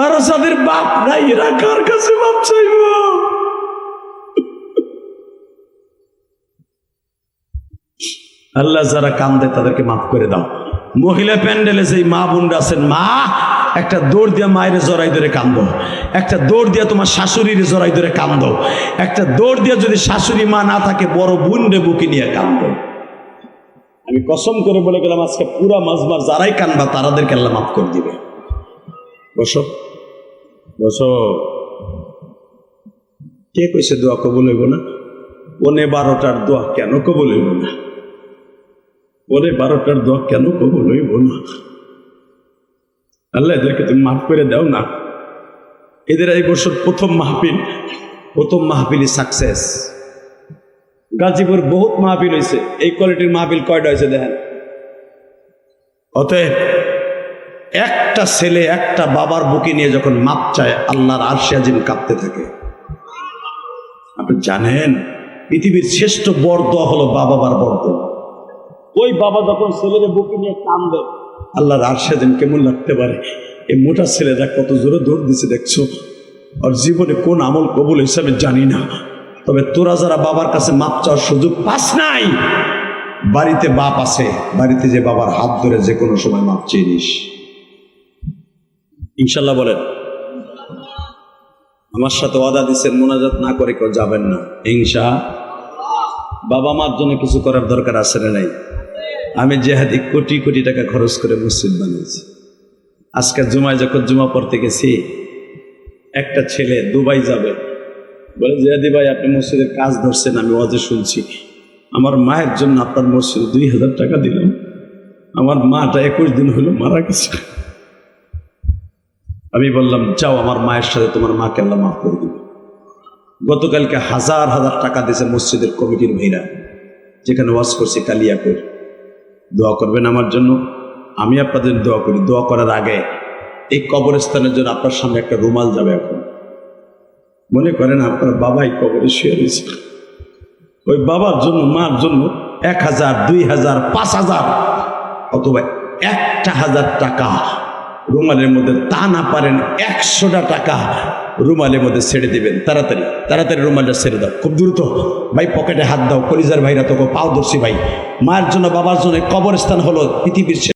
আর যাদের বাপ নাই এরা কার কাছে মাপ চাইব? আল্লাহ যারা কান্দে তাদেরকে মাফ করে দাও। মহিলা প্যান্ডেলে যে মা বোনরা আছেন, মা একটা দৌড় দিয়ে মায়ের জড়াই ধরে কান্দো, একটা দৌড় দিয়ে তোমার শাশুড়ির জড়াই ধরে কান্দো, একটা দৌড় দিয়ে যদি শাশুড়ি মা না থাকে বড় বোন রে বুকে নিয়ে কান্দো। আমি কসম করে বলে গেলাম আজকে পুরা মাজবার যারাই কানবা তারাদেরকে আল্লাহ মাফ করে দিবে। বসো বসো। কে কইছে দোয়া কবুল হইব না? 12টার দোয়া কেন কবুল হইব না? 12টার দোয়া কেন কবুল হইব না? আল্লাহ এদেরকে তুমি মাফ করে দাও না। এদের এই বছর প্রথম মাহফিলি সাকসেস। গাজীপুর বহুত মাহফিল হয়েছে, এই কোয়ালিটির মাহফিল কয়টা হয়েছে দেখেন। অতএব একটা ছেলে একটা বাবার বুকে নিয়ে যখন মাপ চায়, আল্লাহর আরশে আজিম কাঁপতে থাকে। আপনি জানেন পৃথিবীর শ্রেষ্ঠ বর দোয়া হলো বাবা বার বর দোয়া। ওই বাবা যখন ছেলের বুকে নিয়ে কাঁদবে, আল্লাহর আরশে আজিম কেমন লাগতে পারে? এই মোটা ছেলেরা কত জোরে দৌড় দিচ্ছে দেখছো। আর জীবনে কোন আমল কবুল হিসাবে জানি না, তবে তোরা যারা বাবার কাছে মাপ চাওয়ার সুযোগ পাস নাই, বাড়িতে বাপ আছে, বাড়িতে যে বাবার হাত ধরে যে কোনো সময় মাপ চেয়ে নিস। ইনশাল্লাহ বলেন। আমার সাথে ওয়াদা দিচ্ছেন মোনাজাত না করে কেউ যাবেন না ইনশা। বাবা মার জন্য কিছু করার দরকার আছে না নাই? আমি জেহাদি কোটি কোটি টাকা খরচ করে মসজিদ বানিয়েছি। আজকে জুমায় যখন জুমা পড়তে গেছি, একটা ছেলে দুবাই যাবে, বলে জেহাদি ভাই আপনি মসজিদের কাজ ধরছেন, আমি ওয়াজে শুনছি, আমার মায়ের জন্য আপনার মসজিদে 2000 টাকা দিলাম, আমার মাটা 21 দিন হলো মারা গেছে। আমি বললাম যাও আমার মায়ের সাথে তোমার মাকে আল্লাহ মাফ করে দিবে। গতকালকে হাজার হাজার টাকা দিয়েছে মসজিদের কমিটির ভাইরা, যেখানে ওয়াজ করছি কালিয়াকৈর। দোয়া করবেন আমার জন্য, আমি আপনাদের দোয়া করি। দোয়া করার আগে এই কবরস্থানের জন্য আপনার সামনে একটা রুমাল যাবে। এখন মনে করেন আপনার বাবাই কবরে শুয়ে রয়েছে, ওই বাবার জন্য, মার জন্য 1000, 2000, 5000 অথবা 1000 টাকা রুমালের মধ্যে, তা না পারেন 100টা টাকা রুমালের মধ্যে ছেড়ে দিবেন। তাড়াতাড়ি তাড়াতাড়ি রুমালটা ছেড়ে দাও, খুব দ্রুত ভাই। পকেটে হাত দাও, কলিজার ভাইরা তোকে পাও ধরছি ভাই। মায়ের জন্য, বাবার জন্য কবরস্থান হলো পৃথিবীর